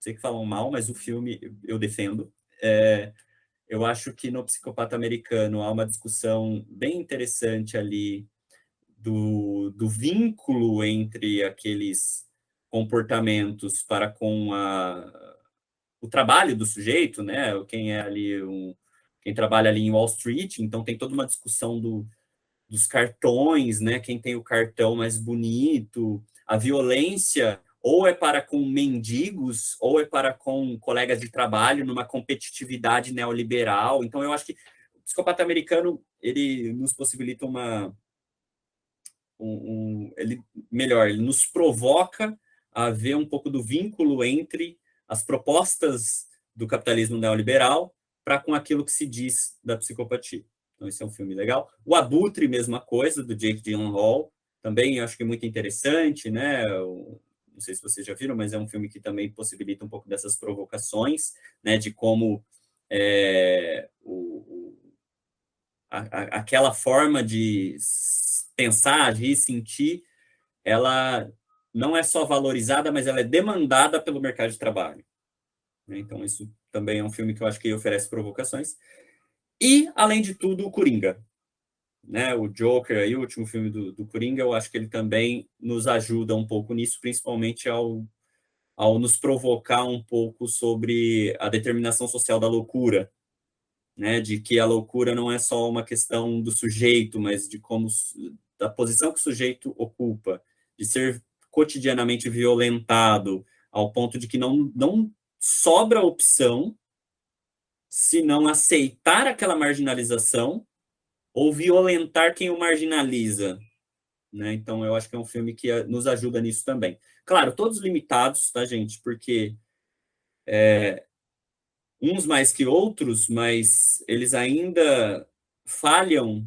S2: sei que falam mal, mas o filme eu defendo. Eu acho que no Psicopata Americano há uma discussão bem interessante ali do vínculo entre aqueles comportamentos para com o trabalho do sujeito, né? Quem é ali quem trabalha ali em Wall Street, então tem toda uma discussão dos cartões, né? Quem tem o cartão mais bonito, a violência ou é para com mendigos ou é para com colegas de trabalho numa competitividade neoliberal. Então eu acho que o Psicopata Americano ele nos possibilita ele nos provoca a ver um pouco do vínculo entre as propostas do capitalismo neoliberal para com aquilo que se diz da psicopatia. Então, esse é um filme legal. O Abutre, mesma coisa, do Jake Gyllenhaal, também eu acho que é muito interessante, né? Não sei se vocês já viram, mas é um filme que também possibilita um pouco dessas provocações, né? De como aquela forma de pensar, agir, sentir, ela não é só valorizada, mas ela é demandada pelo mercado de trabalho. Então, isso também é um filme que eu acho que oferece provocações. E, além de tudo, o Coringa. Né? O Joker, aí, o último filme do Coringa, eu acho que ele também nos ajuda um pouco nisso, principalmente ao nos provocar um pouco sobre a determinação social da loucura, né? De que a loucura não é só uma questão do sujeito, mas de como da posição que o sujeito ocupa, de ser cotidianamente violentado ao ponto de que não sobra opção se não aceitar aquela marginalização ou violentar quem o marginaliza, né? Então eu acho que é um filme que nos ajuda nisso também. Claro, todos limitados, tá, gente? Porque uns mais que outros, mas eles ainda falham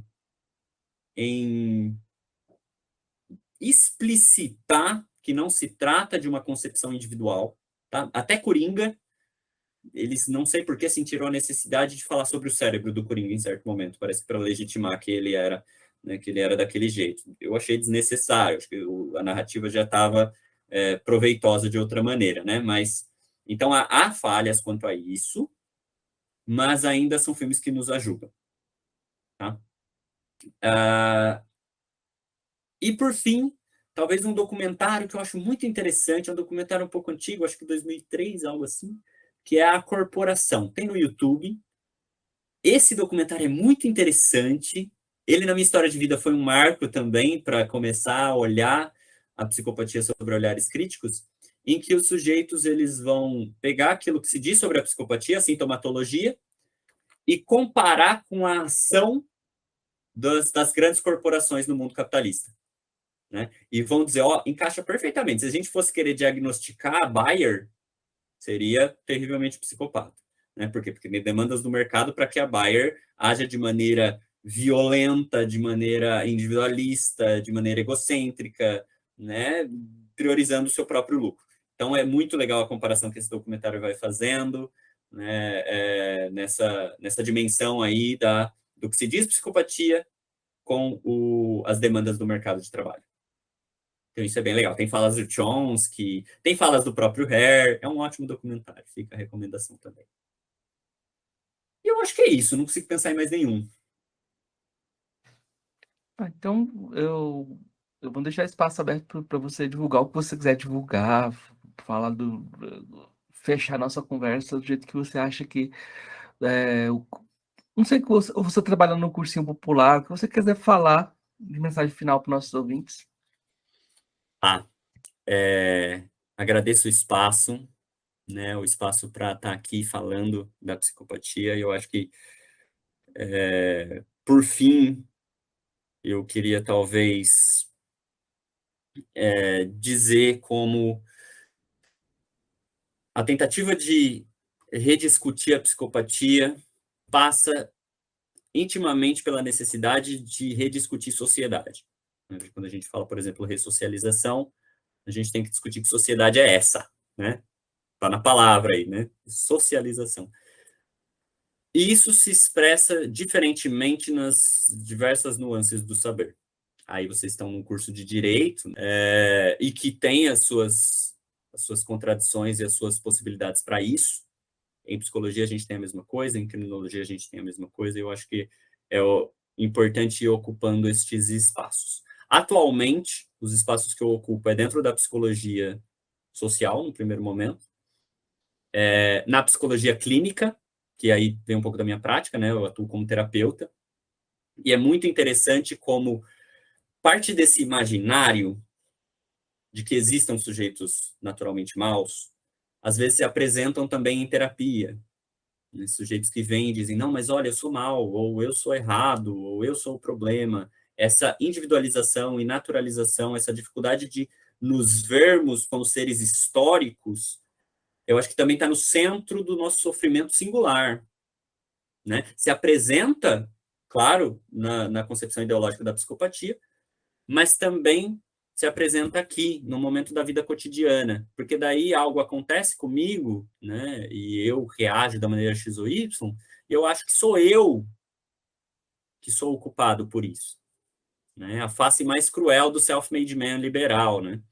S2: em explicitar que não se trata de uma concepção individual, tá? Até Coringa, eles não sei por que sentiram a necessidade de falar sobre o cérebro do Coringa em certo momento, parece que para legitimar que ele era, né, que ele era daquele jeito. Eu achei desnecessário, acho que a narrativa já estava proveitosa de outra maneira, né? Mas então há falhas quanto a isso, mas ainda são filmes que nos ajudam, tá? E por fim, talvez um documentário que eu acho muito interessante, é um documentário um pouco antigo, acho que 2003, algo assim, que é A Corporação. Tem no YouTube. Esse documentário é muito interessante. Ele, na minha história de vida, foi um marco também para começar a olhar a psicopatia sobre olhares críticos, em que os sujeitos eles vão pegar aquilo que se diz sobre a psicopatia, a sintomatologia, e comparar com a ação das grandes corporações no mundo capitalista. Né? E vão dizer, ó, encaixa perfeitamente. Se a gente fosse querer diagnosticar a Bayer, seria terrivelmente psicopata. Né? Por quê? Porque tem demandas do mercado para que a Bayer haja de maneira violenta, de maneira individualista, de maneira egocêntrica, né? Priorizando o seu próprio lucro. Então, é muito legal a comparação que esse documentário vai fazendo, né? Nessa dimensão aí do que se diz psicopatia com as demandas do mercado de trabalho. Então, isso é bem legal. Tem falas do Chomsky, tem falas do próprio Hare. É um ótimo documentário. Fica a recomendação também. E eu acho que é isso. Não consigo pensar em mais nenhum.
S1: Então, eu vou deixar espaço aberto para você divulgar o que você quiser divulgar, falar fechar nossa conversa do jeito que você acha que. Não sei que você trabalha no cursinho popular, o que você quiser falar de mensagem final para os nossos ouvintes.
S2: Agradeço o espaço, né? O espaço para estar aqui falando da psicopatia. E eu acho que, por fim, eu queria talvez dizer como a tentativa de rediscutir a psicopatia passa intimamente pela necessidade de rediscutir sociedade. Quando a gente fala, por exemplo, ressocialização, a gente tem que discutir que sociedade é essa, né? Tá na palavra aí, né? Socialização. E isso se expressa diferentemente nas diversas nuances do saber. Aí vocês estão num curso de direito, e que tem as suas contradições e as suas possibilidades para isso. Em psicologia a gente tem a mesma coisa, em criminologia a gente tem a mesma coisa, e eu acho que é importante ir ocupando estes espaços. Atualmente, os espaços que eu ocupo é dentro da psicologia social, no primeiro momento, na psicologia clínica, que aí vem um pouco da minha prática, né? Eu atuo como terapeuta, e é muito interessante como parte desse imaginário de que existam sujeitos naturalmente maus, às vezes se apresentam também em terapia. Né? Sujeitos que vêm e dizem, não, mas olha, eu sou mal, ou eu sou errado, ou eu sou o problema. Essa individualização e naturalização, essa dificuldade de nos vermos como seres históricos, eu acho que também está no centro do nosso sofrimento singular. Né? Se apresenta, claro, na concepção ideológica da psicopatia, mas também se apresenta aqui, no momento da vida cotidiana, porque daí algo acontece comigo, né, e eu reajo da maneira X ou Y, eu acho que sou eu que sou o culpado por isso. Né? A face mais cruel do self-made man liberal, né?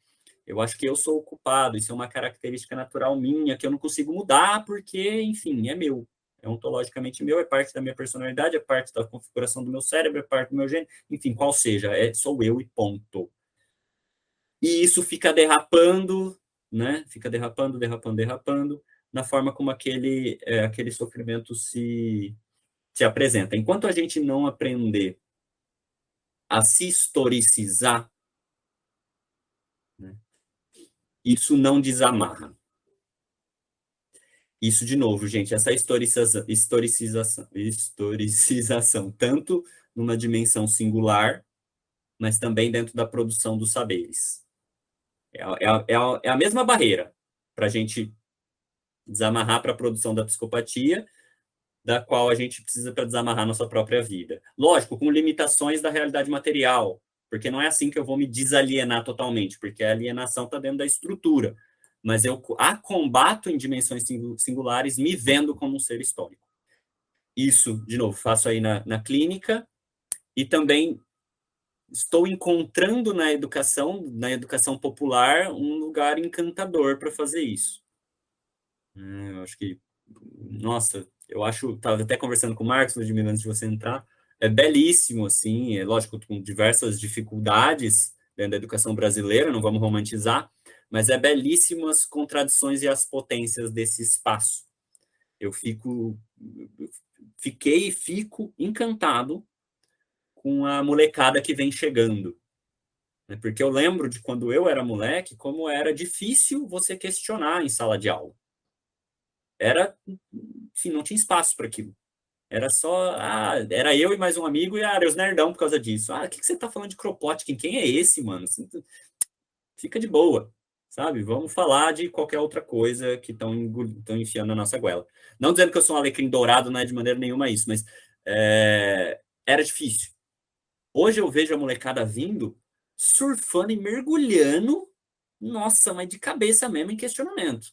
S2: Eu acho que eu sou o culpado, isso é uma característica natural minha, que eu não consigo mudar, porque, enfim, é meu. É ontologicamente meu, é parte da minha personalidade, é parte da configuração do meu cérebro, é parte do meu gênio, enfim, qual seja, sou eu e ponto. E isso fica derrapando, né? Fica derrapando, na forma como aquele sofrimento se apresenta. Enquanto a gente não aprender a se historicizar, né, isso não desamarra. Isso, de novo, gente, essa historicização, tanto numa dimensão singular, mas também dentro da produção dos saberes. É a mesma barreira para a gente desamarrar para a produção da psicopatia, da qual a gente precisa para desamarrar nossa própria vida. Lógico, com limitações da realidade material. porque não é assim que eu vou me desalienar totalmente, porque a alienação está dentro da estrutura, mas eu a combato em dimensões singulares, me vendo como um ser histórico. Isso, de novo, faço aí na clínica, e também estou encontrando na educação popular, um lugar encantador para fazer isso. Eu acho que, nossa, estava até conversando com o Marcos, Ludmila, antes de você entrar, é belíssimo, assim, é lógico, com diversas dificuldades dentro da educação brasileira, não vamos romantizar, mas é belíssimo as contradições e as potências desse espaço. Eu fiquei e fico encantado com a molecada que vem chegando. Porque eu lembro de quando eu era moleque, como era difícil você questionar em sala de aula. Enfim, não tinha espaço para aquilo. Era só, era eu e mais um amigo, e era os nerdão por causa disso. O que você tá falando de Kropotkin? Quem é esse, mano? Fica de boa, sabe? Vamos falar de qualquer outra coisa que estão enfiando na nossa goela. Não dizendo que eu sou um alecrim dourado, não é de maneira nenhuma isso, mas era difícil. Hoje eu vejo a molecada vindo, surfando e mergulhando, nossa, mas de cabeça mesmo em questionamento.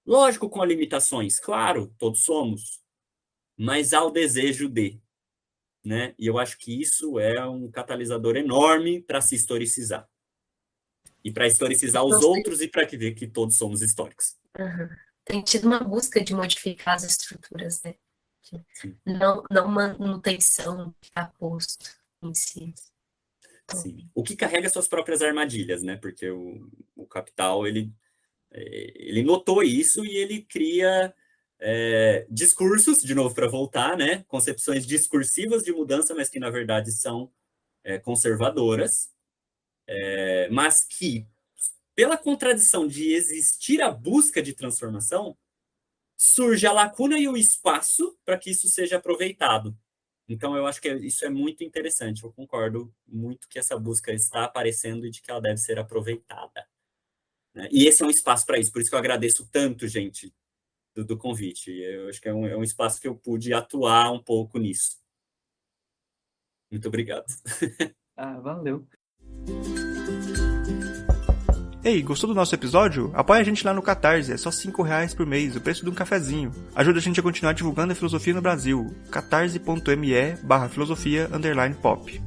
S2: Lógico, com limitações, claro, todos somos, mas há o desejo de, né? E eu acho que isso é um catalisador enorme para se historicizar. E para historicizar os outros e para ver que todos somos históricos.
S3: Uhum. Tem tido uma busca de modificar as estruturas, né? Não manutenção que está posto em si.
S2: Sim. O que carrega suas próprias armadilhas, né? Porque o capital, ele notou isso e ele cria discursos, de novo, para voltar, né? Concepções discursivas de mudança, mas que, na verdade, são conservadoras, mas que, pela contradição de existir a busca de transformação, surge a lacuna e o espaço para que isso seja aproveitado. Então, eu acho que isso é muito interessante. Eu concordo muito que essa busca está aparecendo e de que ela deve ser aproveitada. E esse é um espaço para isso. Por isso que eu agradeço tanto, gente, do convite. Eu acho que é um espaço que eu pude atuar um pouco nisso. Muito obrigado.
S1: Valeu.
S4: Ei, gostou do nosso episódio? Apoia a gente lá no Catarse, é só R$5 por mês, o preço de um cafezinho. Ajuda a gente a continuar divulgando a filosofia no Brasil. catarse.me/filosofia_pop.